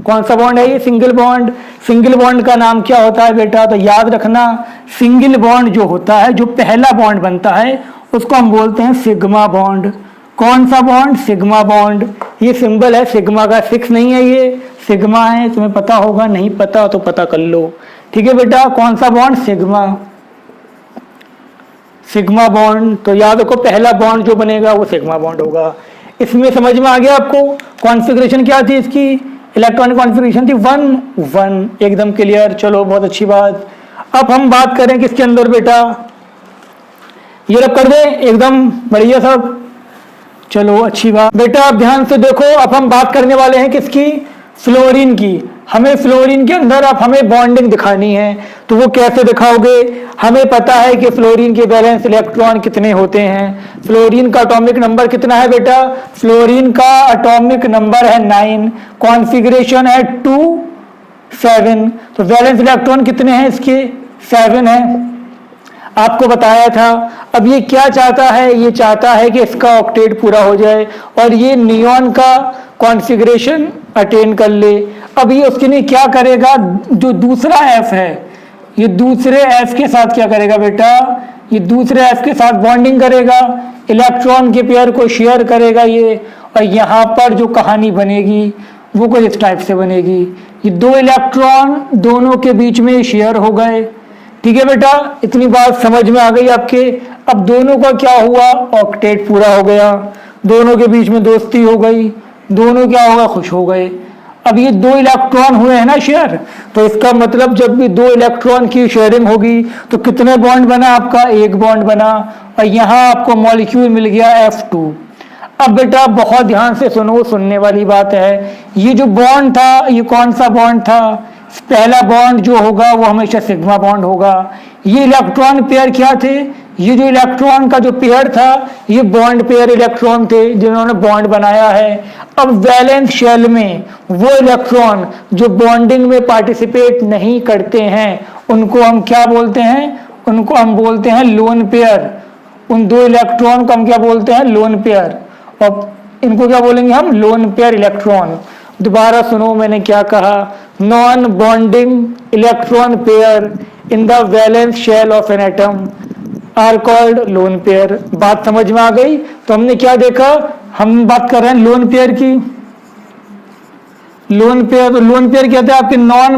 कौन सा बॉन्ड है ये, सिंगल बॉन्ड। सिंगल बॉन्ड का नाम क्या होता है बेटा, तो याद रखना सिंगल बॉन्ड जो होता है, जो पहला बॉन्ड बनता है उसको हम बोलते हैं सिग्मा बॉन्ड। कौन सा बॉन्ड, सिग्मा बॉन्ड। ये सिंबल है सिग्मा का, 6 नहीं है, ये सिग्मा है। तुम्हें पता होगा, नहीं पता तो पता कर लो। ठीक है बेटा, कौन सा बॉन्ड, सिग्मा, सिग्मा बॉन्ड। तो याद रखो पहला बॉन्ड जो बनेगा वो सिग्मा बॉन्ड होगा। इसमें समझ में आ गया आपको, कॉन्फ़िगरेशन क्या थी इसकी, इलेक्ट्रॉनिक कॉन्फ़िगरेशन थी 1-1, एकदम क्लियर। चलो बहुत अच्छी बात। अब हम बात करें किसके अंदर बेटा, ये रब कर दे, एकदम बढ़िया सब। चलो अच्छी बात बेटा, अब ध्यान से देखो, अब हम बात करने वाले हैं किसकी, फ्लोरीन की। हमें फ्लोरीन के अंदर अब हमें बॉन्डिंग दिखानी है, तो वो कैसे दिखाओगे। हमें पता है कि फ्लोरीन के वैलेंस इलेक्ट्रॉन कितने होते हैं। फ्लोरीन का एटॉमिक नंबर कितना है बेटा, फ्लोरीन का एटॉमिक नंबर है 9, कॉन्फ़िगरेशन है 2-7। तो वैलेंस इलेक्ट्रॉन कितने हैं इसके, 7 है, आपको बताया था। अब ये क्या चाहता है, ये चाहता है कि इसका ऑक्टेट पूरा हो जाए और ये नियॉन का कॉन्फ़िगरेशन अटेन कर ले। अब ये उसके लिए क्या करेगा, जो दूसरा F है, ये दूसरे F के साथ क्या करेगा बेटा, ये दूसरे F के साथ बॉन्डिंग करेगा, इलेक्ट्रॉन के पेयर को शेयर करेगा ये। और यहाँ पर जो कहानी बनेगी वो कुछ इस टाइप से बनेगी, ये 2 इलेक्ट्रॉन दोनों के बीच में शेयर हो गए। ठीक है बेटा, इतनी बात समझ में आ गई आपके। अब दोनों का क्या हुआ, ऑक्टेट पूरा हो गया, दोनों के बीच में दोस्ती हो गई, दोनों क्या होगा, खुश हो गए। अब ये 2 इलेक्ट्रॉन हुए हैं ना शेयर, तो इसका मतलब जब भी 2 इलेक्ट्रॉन की शेयरिंग होगी तो कितने बॉन्ड बना आपका, एक बॉन्ड बना। और यहाँ आपको मॉलिक्यूल मिल गया F2। अब बेटा बहुत ध्यान से सुनो, सुनने वाली बात है। ये जो बॉन्ड था ये कौन सा बॉन्ड था, पहला बॉन्ड जो होगा वो हमेशा सिग्मा बॉन्ड होगा। ये इलेक्ट्रॉन पेयर क्या थे, ये जो इलेक्ट्रॉन का जो पेयर था ये बॉन्ड पेयर इलेक्ट्रॉन थे जिन्होंने बॉन्ड बनाया है। अब वैलेंस शेल में वो इलेक्ट्रॉन जो बॉन्डिंग में पार्टिसिपेट नहीं करते हैं उनको हम क्या बोलते हैं, उनको हम बोलते हैं लोन पेयर। उन 2 इलेक्ट्रॉन को हम क्या बोलते हैं, लोन पेयर। और इनको क्या बोलेंगे हम, लोन पेयर इलेक्ट्रॉन। दोबारा सुनो मैंने क्या कहा। Non bonding electron pair in the valence shell of an atom are called lone pair. बात समझ में आ गई? तो हमने क्या देखा, हम बात कर रहे हैं लोन पेयर की। लोन पेयर, तो लोन पेयर कहते हैं आपके non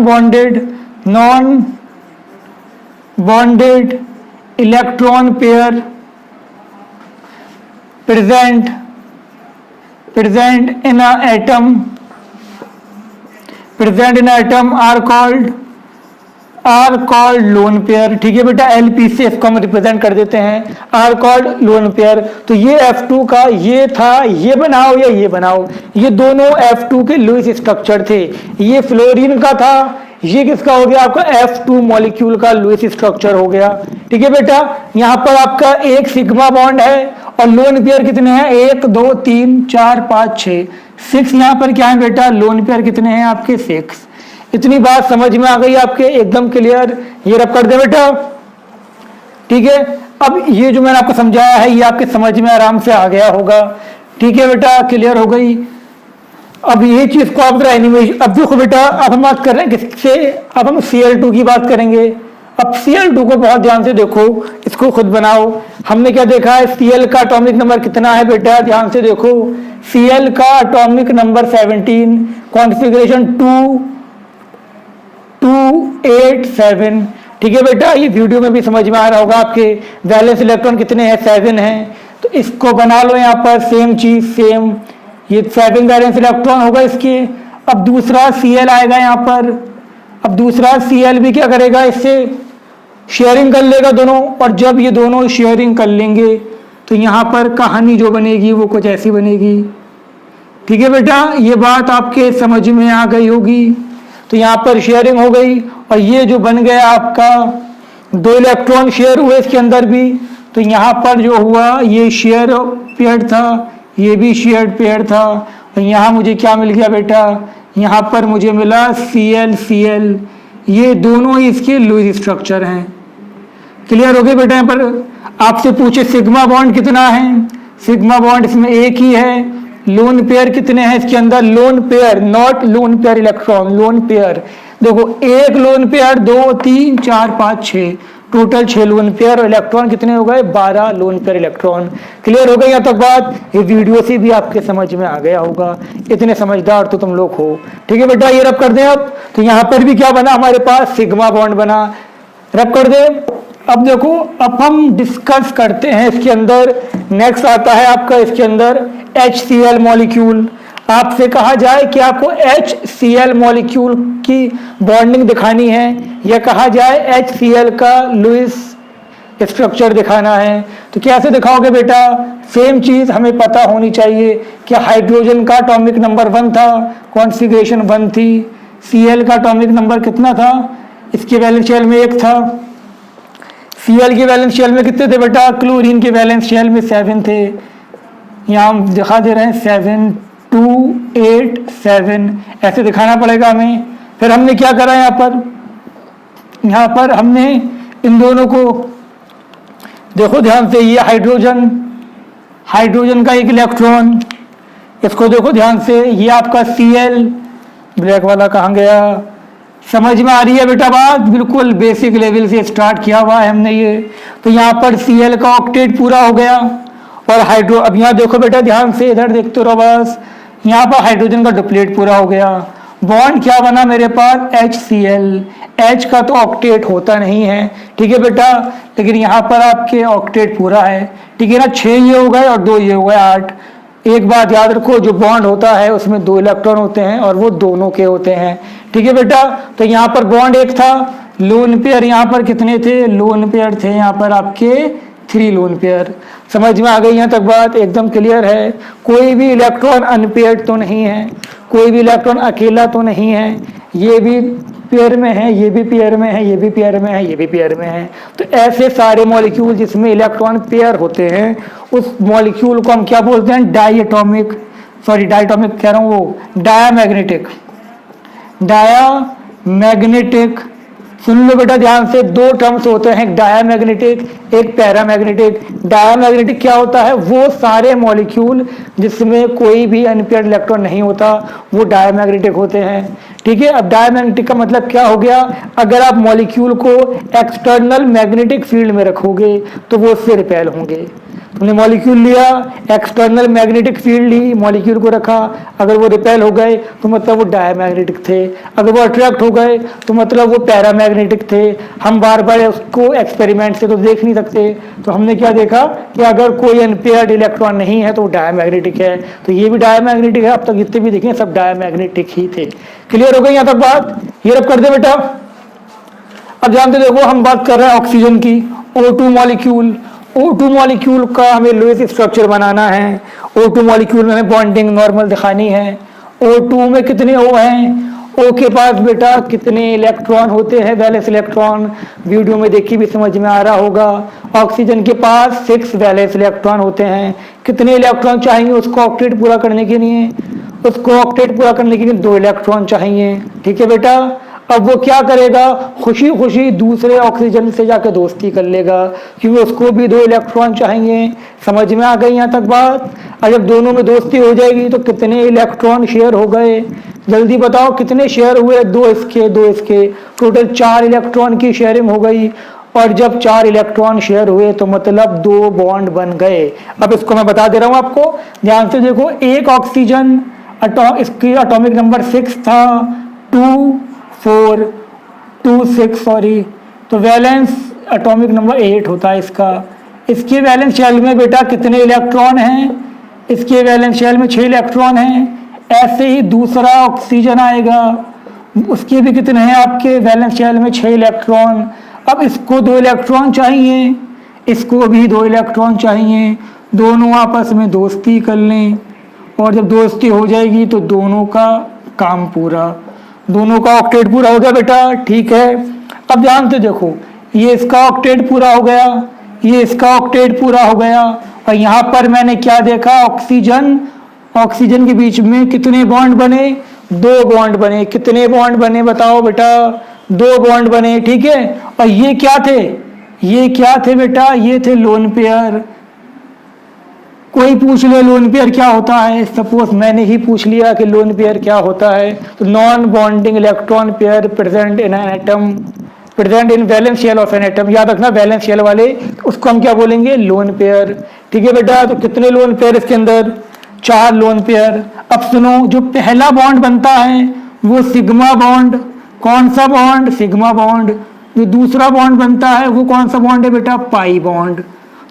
bonded electron pair present in a atom are called lone pair. ठीक है बेटा, LP से इसको हम रिप्रेजेंट कर देते हैं, आर कॉल्ड लोन पेयर। तो ये F2 का ये था, ये बनाओ या ये बनाओ, ये दोनों F2 के लुईस स्ट्रक्चर थे। ये फ्लोरीन का था, ये किसका हो गया आपका F2 मॉलिक्यूल का लुईस स्ट्रक्चर हो गया। ठीक है बेटा, यहाँ पर आपका एक सिग्मा बॉन्ड है और लोन पेयर कितने हैं, 1 2 3 4 5 6 6। यहाँ पर क्या है बेटा, लोन पेयर कितने हैं आपके 6। इतनी बात समझ में आ गई आपके, एकदम क्लियर। ये रब कर दे बेटा। ठीक है, अब ये जो मैंने आपको समझाया है ये आपके समझ में आराम से आ गया होगा। ठीक है बेटा, क्लियर हो गई। अब ये चीज को आप एनिमेशन, अब देखो बेटा, अब हम बात कर रहे हैं किससे, अब हम Cl2 की बात करेंगे। अब Cl2 को बहुत ध्यान से देखो, इसको खुद बनाओ। हमने क्या देखा है, Cl का एटॉमिक नंबर कितना है बेटा, ध्यान से देखो। Cl का एटॉमिक नंबर 17, कॉन्फ़िगरेशन 2 8 7। ठीक है बेटा, ये वीडियो में भी समझ में आ रहा होगा आपके। वैलेंस इलेक्ट्रॉन कितने हैं, 7 हैं। तो इसको बना लो यहाँ पर, सेम चीज सेम, ये 7 वैलेंस इलेक्ट्रॉन होगा इसके। अब दूसरा Cl आएगा यहाँ पर। अब दूसरा Cl भी क्या करेगा, इससे शेयरिंग कर लेगा दोनों, और जब ये दोनों शेयरिंग कर लेंगे तो यहाँ पर कहानी जो बनेगी वो कुछ ऐसी बनेगी। ठीक है बेटा, ये बात आपके समझ में आ गई होगी। तो यहाँ पर शेयरिंग हो गई और ये जो बन गया आपका 2 इलेक्ट्रॉन शेयर हुए इसके अंदर भी। तो यहाँ पर जो हुआ ये शेयर पेयर था, ये भी शेयर पेयर था। और यहाँ मुझे क्या मिल गया बेटा, यहाँ पर मुझे मिला Cl। ये दोनों ही इसके लुईस स्ट्रक्चर हैं। क्लियर हो गए बेटा? यहाँ पर आपसे पूछे सिग्मा बॉन्ड कितना है, सिग्मा बॉन्ड इसमें एक ही है। लोन पेयर कितने हैं इसके अंदर, lone pair, not lone pair electron, lone pair. देखो, एक lone pair, 2 3 4 5 6, total 6 lone pair. और इलेक्ट्रॉन कितने हो गए, 12 लोन पेयर इलेक्ट्रॉन। क्लियर हो गई यहाँ तक बात? ये वीडियो से भी आपके समझ में आ गया होगा, इतने समझदार तो तुम लोग हो। ठीक है बेटा, ये रब कर दें अब। तो यहाँ पर भी क्या बना हमारे पास, सिग्मा बॉन्ड बना, रब कर दे। अब देखो, अब हम डिस्कस करते हैं इसके अंदर। नेक्स्ट आता है आपका इसके अंदर HCl मॉलिक्यूल। आपसे कहा जाए कि आपको HCl मॉलिक्यूल की बॉन्डिंग दिखानी है, या कहा जाए HCl का लुईस स्ट्रक्चर दिखाना है, तो कैसे दिखाओगे बेटा? सेम चीज हमें पता होनी चाहिए कि हाइड्रोजन का एटॉमिक नंबर 1 था, कॉन्फ़िगरेशन 1 थी। Cl का एटॉमिक नंबर कितना था, इसके वैलेंस शेल में 1 था। Cl के वैलेंस शेल में कितने थे बेटा, क्लोरीन के वैलेंस शेल में 7 थे। यहाँ हम दिखा दे रहे हैं 7 2 8 7, ऐसे दिखाना पड़ेगा हमें। फिर हमने क्या करा यहाँ पर हमने इन दोनों को देखो ध्यान से, ये हाइड्रोजन का एक इलेक्ट्रॉन, इसको देखो ध्यान से, ये आपका Cl, ब्लैक वाला कहाँ गया, समझ में आ रही है बेटा बात? बिल्कुल बेसिक लेवल से स्टार्ट किया हुआ है हमने ये। तो यहाँ पर Cl का ऑक्टेट पूरा हो गया और अब यहाँ देखो बेटा ध्यान से, इधर देखते रहो बस। यहाँ पर हाइड्रोजन का डुप्लेट पूरा हो गया। बॉन्ड क्या बना मेरे पास, HCl। H का तो ऑक्टेट होता नहीं है, ठीक है बेटा, लेकिन यहाँ पर आपके ऑक्टेट पूरा है। ठीक है ना, 6 ये हो गए और 2 ये हो गए, 8। एक बात याद रखो, जो बॉन्ड होता है उसमें 2 इलेक्ट्रॉन होते हैं और वो दोनों के होते हैं। ठीक है बेटा, तो यहाँ पर बॉन्ड 1 था। लोन पेयर यहाँ पर कितने थे, लोन पेयर थे यहाँ पर आपके 3 लोन पेयर। समझ में आ गई यहाँ तक बात? एकदम क्लियर है। कोई भी इलेक्ट्रॉन अनपेयर्ड तो नहीं है, कोई भी इलेक्ट्रॉन अकेला तो नहीं है। ये भी पेयर में है, ये भी पेयर में है, ये भी पेयर में है, ये भी पेयर में है। तो ऐसे सारे मॉलिक्यूल जिसमें इलेक्ट्रॉन पेयर होते हैं उस मॉलिक्यूल को हम क्या बोलते हैं, डायटोमिक कह रहा हूँ, वो डायामैग्नेटिक सुन लो बेटा ध्यान से, दो टर्म्स होते हैं, एक डायामैग्नेटिक एक पैरामैग्नेटिक। डायामैग्नेटिक क्या होता है, वो सारे मॉलिक्यूल जिसमें कोई भी अनपेयर्ड इलेक्ट्रॉन नहीं होता वो डायामैग्नेटिक होते हैं। ठीक है, अब डायामैग्नेटिक का मतलब क्या हो गया, अगर आप मॉलिक्यूल को एक्सटर्नल मैग्नेटिक फील्ड में रखोगे तो वो उससे रिपेल होंगे। तुमने मॉलिक्यूल लिया, एक्सटर्नल मैग्नेटिक फील्ड ली, मॉलिक्यूल को रखा, अगर वो रिपेल हो गए तो मतलब वो डायमैग्नेटिक थे, अगर वो अट्रैक्ट हो गए तो मतलब वो पैरामैग्नेटिक थे। हम बार बार उसको एक्सपेरिमेंट से तो देख नहीं सकते, तो हमने क्या देखा कि अगर कोई अनपेयर्ड इलेक्ट्रॉन नहीं है तो वो डायमैग्नेटिक है, तो ये भी डायमैग्नेटिक है। अब तक जितने भी देखे सब डायमैग्नेटिक ही थे। क्लियर हो गई यहाँ तक बात, ये रब कर दे बेटा। अब जानते देखो हम बात कर रहे हैं ऑक्सीजन की, O2 मॉलिक्यूल। O2 मॉलिक्यूल का हमें लुईस स्ट्रक्चर बनाना है। O2 मॉलिक्यूल में हमें बॉन्डिंग नॉर्मल दिखानी है। O2 में कितने O हैं, O के पास बेटा कितने इलेक्ट्रॉन होते हैं, वैलेंस इलेक्ट्रॉन, वीडियो में देखी भी समझ में आ रहा होगा। ऑक्सीजन के पास 6 वैलेंस इलेक्ट्रॉन होते हैं। कितने इलेक्ट्रॉन चाहिए उसको ऑक्टेट पूरा करने के लिए, उसको ऑक्टेट पूरा करने के लिए 2 इलेक्ट्रॉन चाहिए। ठीक है बेटा, अब वो क्या करेगा, खुशी खुशी दूसरे ऑक्सीजन से जाकर दोस्ती कर लेगा, क्योंकि उसको भी 2 इलेक्ट्रॉन चाहिए। समझ में आ गई यहाँ तक बात। और जब दोनों में दोस्ती हो जाएगी तो कितने इलेक्ट्रॉन शेयर हो गए, जल्दी बताओ कितने शेयर हुए, 2 इसके 2 इसके, टोटल 4 इलेक्ट्रॉन की शेयरिंग हो गई। और जब 4 इलेक्ट्रॉन शेयर हुए तो मतलब 2 बॉन्ड बन गए। अब इसको मैं बता दे रहा हूँ आपको, ध्यान से देखो। एक ऑक्सीजन इसकी एटॉमिक नंबर 6 था, 2 4 2 6 सॉरी, तो वैलेंस एटॉमिक नंबर 8 होता है इसका। इसके वैलेंस शेल में बेटा कितने इलेक्ट्रॉन हैं, इसके वैलेंस शेल में 6 इलेक्ट्रॉन हैं। ऐसे ही दूसरा ऑक्सीजन आएगा, उसके भी कितने हैं आपके वैलेंस शेल में 6 इलेक्ट्रॉन। अब इसको 2 इलेक्ट्रॉन चाहिए, इसको भी 2 इलेक्ट्रॉन चाहिए, दोनों आपस में दोस्ती कर लें, और जब दोस्ती हो जाएगी तो दोनों का काम पूरा, दोनों का ऑक्टेट पूरा हो गया बेटा। ठीक है, अब ध्यान से देखो, ये इसका ऑक्टेट पूरा हो गया, ये इसका ऑक्टेट पूरा हो गया, और यहाँ पर मैंने क्या देखा, ऑक्सीजन ऑक्सीजन के बीच में कितने बॉन्ड बने, 2 बॉन्ड बने। कितने बॉन्ड बने बताओ बेटा, 2 बॉन्ड बने। ठीक है, और ये क्या थे, ये क्या थे बेटा, ये थे लोन पेयर। कोई पूछ ले लोन पेयर क्या होता है, सपोज मैंने ही पूछ लिया कि लोन पेयर क्या होता है, तो non bonding electron pair present in an atom, present in valence shell of an atom. याद रखना वैलेंस शेल वाले, उसको हम क्या बोलेंगे, लोन पेयर। ठीक है बेटा, तो कितने लोन पेयर इसके अंदर, 4 लोन पेयर। अब सुनो, जो पहला बॉन्ड बनता है वो सिग्मा बॉन्ड, कौन सा बॉन्ड, सिग्मा बॉन्ड। जो दूसरा बॉन्ड बनता है वो कौन सा बॉन्ड है बेटा, पाई बॉन्ड।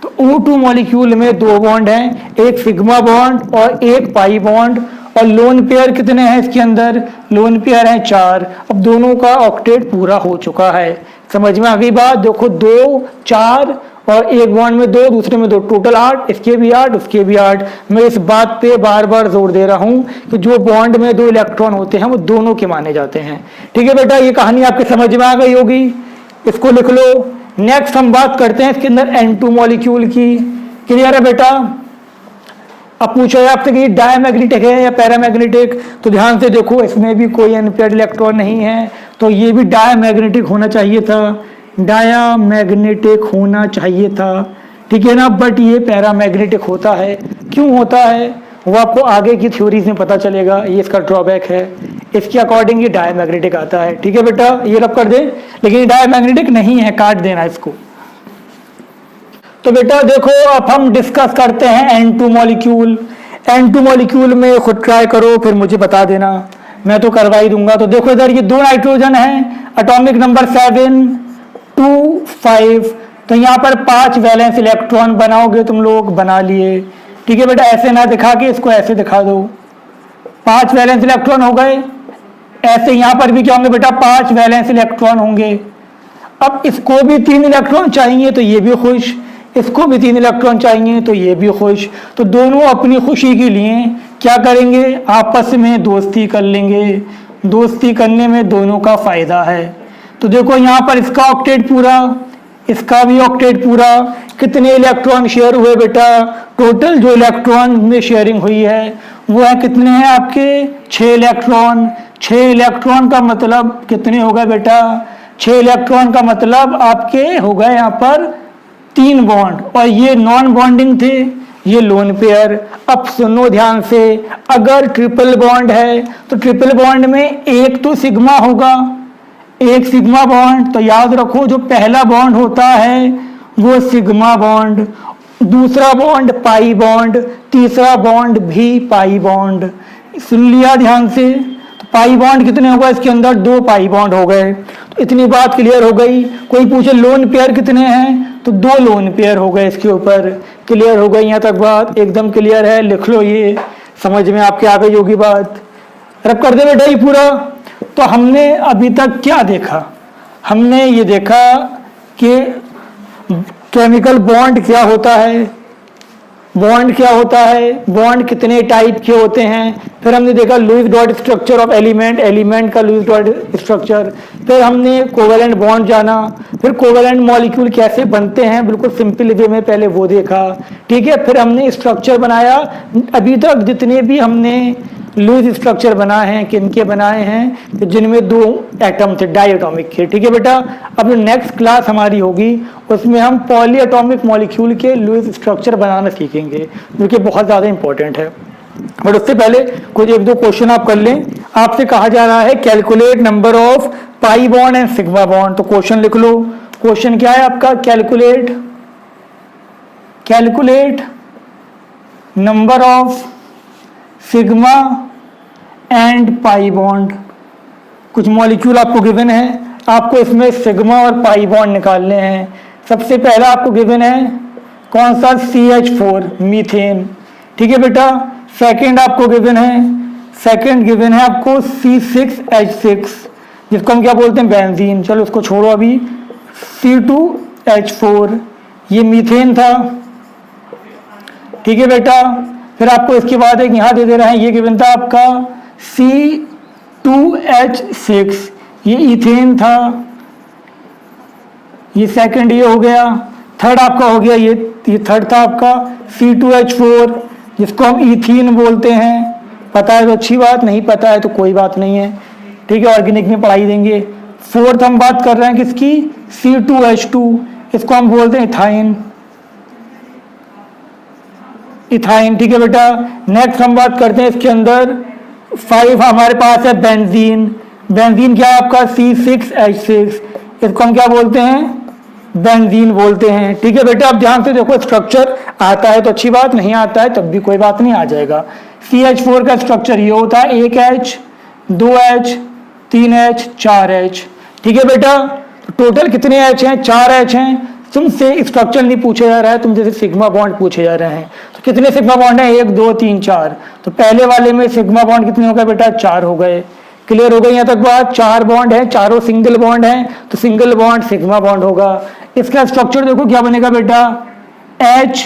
तो O2 मॉलिक्यूल में 2 बॉन्ड हैं, एक सिग्मा बॉन्ड और एक पाई बॉन्ड। और लोन पेयर कितने हैं इसके अंदर, लोन पेयर हैं 4। अब दोनों का ऑक्टेट पूरा हो चुका है। समझ में आ गई बात। देखो 2 4 और एक बॉन्ड में 2, दूसरे में 2, टोटल 8, इसके भी 8 उसके भी 8। मैं इस बात पे बार बार जोर दे रहा हूं कि जो बॉन्ड में 2 इलेक्ट्रॉन होते हैं वो दोनों के माने जाते हैं। ठीक है बेटा, ये कहानी आपके समझ में आ गई होगी, इसको लिख लो। नेक्स्ट हम बात करते हैं इसके अंदर N2 मॉलिक्यूल की। क्लियर है बेटा। अब पूछा है आपसे कि डायमैग्नेटिक है या पैरामैग्नेटिक, तो ध्यान से देखो, इसमें भी कोई अनपेयर्ड इलेक्ट्रॉन नहीं है, तो ये भी डायमैग्नेटिक होना चाहिए था, डायमैग्नेटिक होना चाहिए था। ठीक है ना, बट ये पैरामैग्नेटिक होता है। क्यों होता है वो आपको आगे की थ्योरीज में पता चलेगा, ये इसका ड्रॉबैक है। इसके अकॉर्डिंग ये डायमैग्नेटिक आता है। ठीक है बेटा, ये रब कर दे, लेकिन ये डायमैग्नेटिक नहीं है, काट देना इसको। तो बेटा देखो, अब हम डिस्कस करते हैं N2 मॉलिक्यूल। N2 मॉलिक्यूल में खुद ट्राई करो, फिर मुझे बता देना, मैं तो करवा ही दूंगा। तो देखो इधर ये 2 नाइट्रोजन है, एटॉमिक नंबर 7 2 5, तो यहाँ पर 5 वैलेंस इलेक्ट्रॉन बनाओगे तुम लोग, बना लिए। ठीक है बेटा, ऐसे ना दिखा के इसको ऐसे दिखा दो, 5 वैलेंस इलेक्ट्रॉन हो गए। ऐसे यहाँ पर भी क्या होंगे बेटा, 5 वैलेंस इलेक्ट्रॉन होंगे। अब इसको भी 3 इलेक्ट्रॉन चाहिए तो ये भी खुश, इसको भी 3 इलेक्ट्रॉन चाहिए तो ये भी खुश। तो दोनों अपनी खुशी के लिए क्या करेंगे, आपस में दोस्ती कर लेंगे। दोस्ती करने में दोनों का फायदा है। तो देखो यहाँ पर इसका ऑक्टेट पूरा, इसका भी ऑक्टेट पूरा। कितने इलेक्ट्रॉन शेयर हुए बेटा, टोटल जो इलेक्ट्रॉन में शेयरिंग हुई है वो है कितने हैं आपके, 6 इलेक्ट्रॉन। 6 इलेक्ट्रॉन का मतलब कितने हो गए बेटा, 6 इलेक्ट्रॉन का मतलब आपके हो गए यहाँ पर 3 बॉन्ड, और ये नॉन बॉन्डिंग थे, ये लोन पेयर। अब सुनो ध्यान से, अगर ट्रिपल बॉन्ड है तो ट्रिपल बॉन्ड में एक तो सिग्मा होगा, एक सिग्मा बॉन्ड, तो याद रखो जो पहला बॉन्ड होता है वो सिग्मा बॉन्ड, दूसरा बॉन्ड पाई बॉन्ड, तीसरा बॉन्ड भी पाई बॉन्ड। सुन लिया ध्यान से? तो पाई बॉन्ड कितने हो गए इसके अंदर? 2 पाई बॉन्ड हो गए। तो इतनी बात क्लियर हो गई। कोई पूछे लोन पेयर कितने हैं, तो 2 लोन पेयर हो गए इसके ऊपर। क्लियर हो गई यहाँ तक बात? एकदम क्लियर है, लिख लो, ये समझ में आपके आ गई होगी बात। रब कर दे बेटा ये पूरा। तो हमने अभी तक क्या देखा? हमने ये देखा कि केमिकल बॉन्ड क्या होता है, बॉन्ड क्या होता है, बॉन्ड कितने टाइप के होते हैं। फिर हमने देखा Lewis dot structure of element, element का लुईस डॉट स्ट्रक्चर। फिर हमने कोवेलेंट बॉन्ड जाना, फिर कोवेलेंट मॉलिक्यूल कैसे बनते हैं बिल्कुल सिंपल वे में पहले वो देखा, ठीक है। फिर हमने स्ट्रक्चर बनाया। अभी तक जितने भी हमने लुईस स्ट्रक्चर बनाए हैं किनके बनाए हैं, तो जिनमें 2 एटम थे, डाई एटॉमिक के, ठीक है बेटा। अब जो नेक्स्ट क्लास हमारी होगी उसमें हम पॉली एटॉमिक मॉलिक्यूल के लुईस स्ट्रक्चर बनाना सीखेंगे, जो कि बहुत ज़्यादा इंपॉर्टेंट है। बट उससे पहले कुछ 1-2 क्वेश्चन आप कर लें। आपसे कहा जा रहा है calculate number of pi bond and sigma bond. तो क्वेश्चन लिख लो। क्वेश्चन क्या है आपका? Calculate number of sigma and pi bond. कुछ मॉलिक्यूल आपको गिवन है, आपको इसमें सिग्मा और पाई बॉन्ड निकालने हैं। सबसे पहला आपको गिवन है कौन सा? CH4 मीथेन, ठीक है बेटा। सेकंड आपको गिवन है, सेकंड गिवन है आपको C6H6, जिसको हम क्या बोलते हैं? बेंजीन। चलो उसको छोड़ो अभी। C2H4 ये मीथेन था, ठीक है बेटा। फिर आपको इसके बाद एक यहाँ दे रहे हैं, ये गिवन था आपका C2H6, ये इथेन था, ये सेकंड ये हो गया। थर्ड आपका हो गया ये थर्ड था आपका C2H4, जिसको हम इथीन बोलते हैं। पता है तो अच्छी बात, नहीं पता है तो कोई बात नहीं है, ठीक है, ऑर्गेनिक में पढ़ाई देंगे। फोर्थ हम बात कर रहे हैं किसकी? C2H2, इसको हम बोलते हैं इथाइन, इथाइन, ठीक है बेटा। नेक्स्ट हम बात करते हैं इसके अंदर 5 हमारे पास है बेंजीन। बेंजीन क्या है आपका? C6H6, इसको हम क्या बोलते हैं? बेंजीन बोलते हैं, ठीक है बेटा। अब ध्यान से देखो, स्ट्रक्चर आता है तो अच्छी बात, नहीं आता है तब भी कोई बात नहीं, आ जाएगा। CH4 का स्ट्रक्चर ये होता है 1H 2H 3H 4H, ठीक है बेटा। टोटल कितने H हैं? 4H हैं। तुमसे स्ट्रक्चर नहीं पूछा जा रहा है, तुम जैसे सिग्मा बॉन्ड पूछे जा रहे हैं। तो कितने सिग्मा बॉन्ड हैं? 1 2 3 4। तो पहले वाले में सिग्मा बॉन्ड कितने हो गए बेटा? 4 हो गए। क्लियर हो गई यहाँ तक बात? 4 बॉन्ड है, चारों सिंगल बॉन्ड है, तो सिंगल बॉन्ड सिग्मा बॉन्ड होगा। इसका स्ट्रक्चर देखो क्या बनेगा बेटा? H।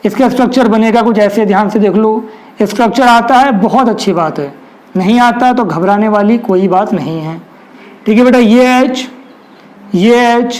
इसका स्ट्रक्चर बनेगा कुछ ऐसे, ध्यान से देख लो। स्ट्रक्चर आता है बहुत अच्छी बात है, नहीं आता तो घबराने वाली कोई बात नहीं है, ठीक है बेटा। ये H, ये H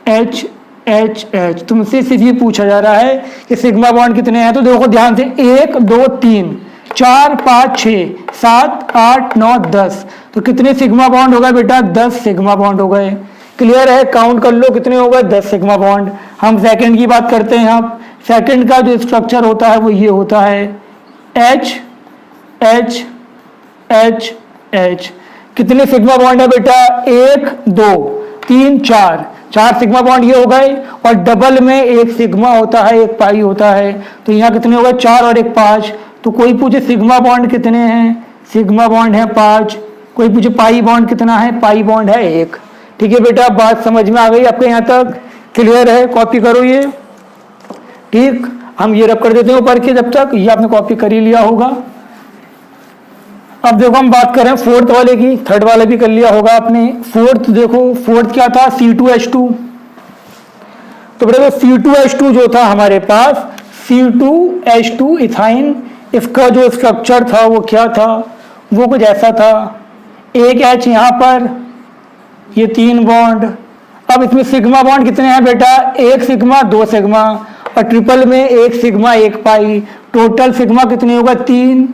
H H H। तुमसे सिर्फ ये पूछा जा रहा है कि सिग्मा बॉन्ड कितने हैं, तो देखो ध्यान से 1 2 3 4 5 6 7 8 9 10। तो कितने सिग्मा बॉन्ड हो गए बेटा? 10 सिग्मा बॉन्ड हो गए। क्लियर है? काउंट कर लो कितने हो गए? 10 सिग्मा बॉन्ड। हम सेकंड की बात करते हैं। अब सेकंड का जो स्ट्रक्चर होता है वो ये होता है H H H H। कितने सिग्मा बॉन्ड है बेटा? 1 2 3 4, 4 सिग्मा बॉन्ड ये हो गए, और डबल में 1 सिग्मा होता है 1 पाई होता है। तो यहाँ कितने हो गए? 4 और 1 5। तो कोई पूछे सिग्मा बॉन्ड कितने हैं? सिग्मा बॉन्ड है 5। कोई पूछे पाई बॉन्ड कितना है? पाई बॉन्ड है 1, ठीक है बेटा। बात समझ में आ गई आपके यहाँ तक? क्लियर है? कॉपी करो ये, ठीक। हम ये रब कर देते हैं ऊपर के, जब तक ये आपने कॉपी कर ही लिया होगा। अब देखो हम बात करें फोर्थ वाले की, थर्ड वाले भी कर लिया होगा आपने। फोर्थ देखो, फोर्थ क्या था? C2H2। तो बेटा C2H2 जो था हमारे पास, C2H2 इथाइन, इसका जो स्ट्रक्चर था वो क्या था? वो कुछ ऐसा था, 1 H यहाँ पर, ये 3 बॉन्ड। अब इसमें सिग्मा बॉन्ड कितने हैं बेटा? 1 सिग्मा 2 सिग्मा, और ट्रिपल में 1 सिग्मा 1 पाई। टोटल सिग्मा कितने होगा? 3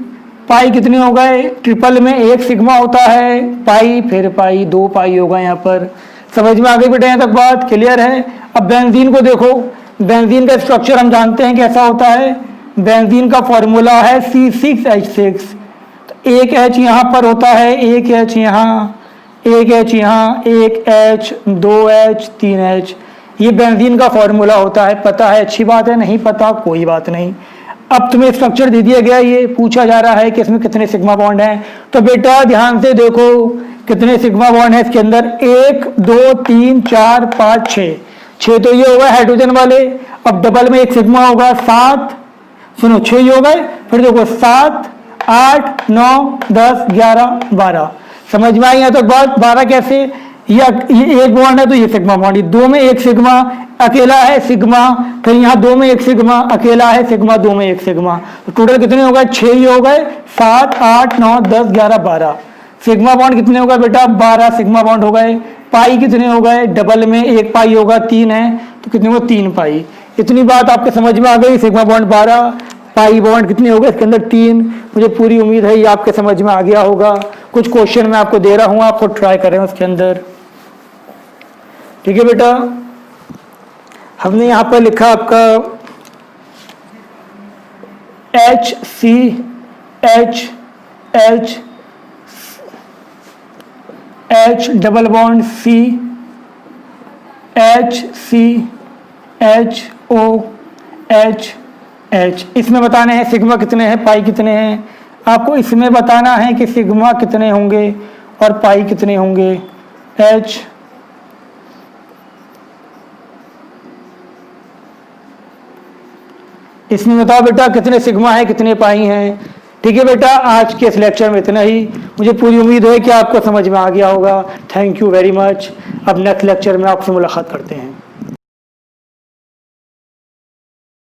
पाई कितने हो गए, ट्रिपल में एक सिग्मा होता है, पाई फिर पाई, 2 पाई होगा यहाँ पर। समझ में आ गई बेटा, यहाँ तक बात क्लियर है। अब बेंजीन को देखो, बेंजीन का स्ट्रक्चर हम जानते हैं कैसा होता है। बेंजीन का फॉर्मूला है C6H6। तो एक H यहाँ पर होता है, एक H यहाँ, एक H यहाँ, एक H, 2H, 3H, ये बेंजीन का फॉर्मूला होता है। पता है, अच्छी बात है, नहीं पता कोई बात नहीं। अब तुम्हें स्ट्रक्चर दे दिया गया, ये पूछा जा रहा है कि इसमें कितने सिग्मा बॉन्ड हैं। तो बेटा ध्यान से देखो कितने सिग्मा बॉन्ड है इसके अंदर, 1 2 3 4 5 6 तो ये होगा हाइड्रोजन वाले। अब डबल में एक सिग्मा होगा 7, सुनो 6 ही हो गए, फिर देखो 7 8 9 10 11 12। समझ में आई यहाँ तक बात। 12 कैसे, ये एक बॉन्ड है तो ये सिग्मा बॉन्ड, ये 2 में एक सिग्मा अकेला है सिग्मा, फिर यहाँ 2 में एक सिग्मा अकेला है सिग्मा, 2 में एक सिग्मा, तो टोटल कितने हो गए, 6 ही हो गए। 7 8 9 10 11 12 सिग्मा बॉन्ड कितने हो गए बेटा, 12 सिग्मा बॉन्ड हो गए। पाई कितने हो गए, डबल में एक पाई होगा, 3 है तो कितने होगा, 3 पाई। इतनी बात आपके समझ में आ गई। सिग्मा बॉन्ड 12, पाई बॉन्ड कितने हो गए इसके अंदर, 3। मुझे पूरी उम्मीद है ये आपके समझ में आ गया होगा। कुछ क्वेश्चन मैं आपको दे रहा हूँ, आपको ट्राई करें उसके अंदर, ठीक है बेटा। हमने यहाँ पर लिखा आपका HCH H double bond C, HCHOH। इसमें बताने हैं सिग्मा कितने हैं, पाई कितने हैं। आपको इसमें बताना है कि सिग्मा कितने होंगे और पाई कितने होंगे। H इसमें बताओ बेटा कितने सिग्मा है कितने पाई हैं। ठीक है बेटा, आज के इस लेक्चर में इतना ही। मुझे पूरी उम्मीद है कि आपको समझ में आ गया होगा। Thank you very much. अब नेक्स्ट लेक्चर में आपसे मुलाकात करते हैं।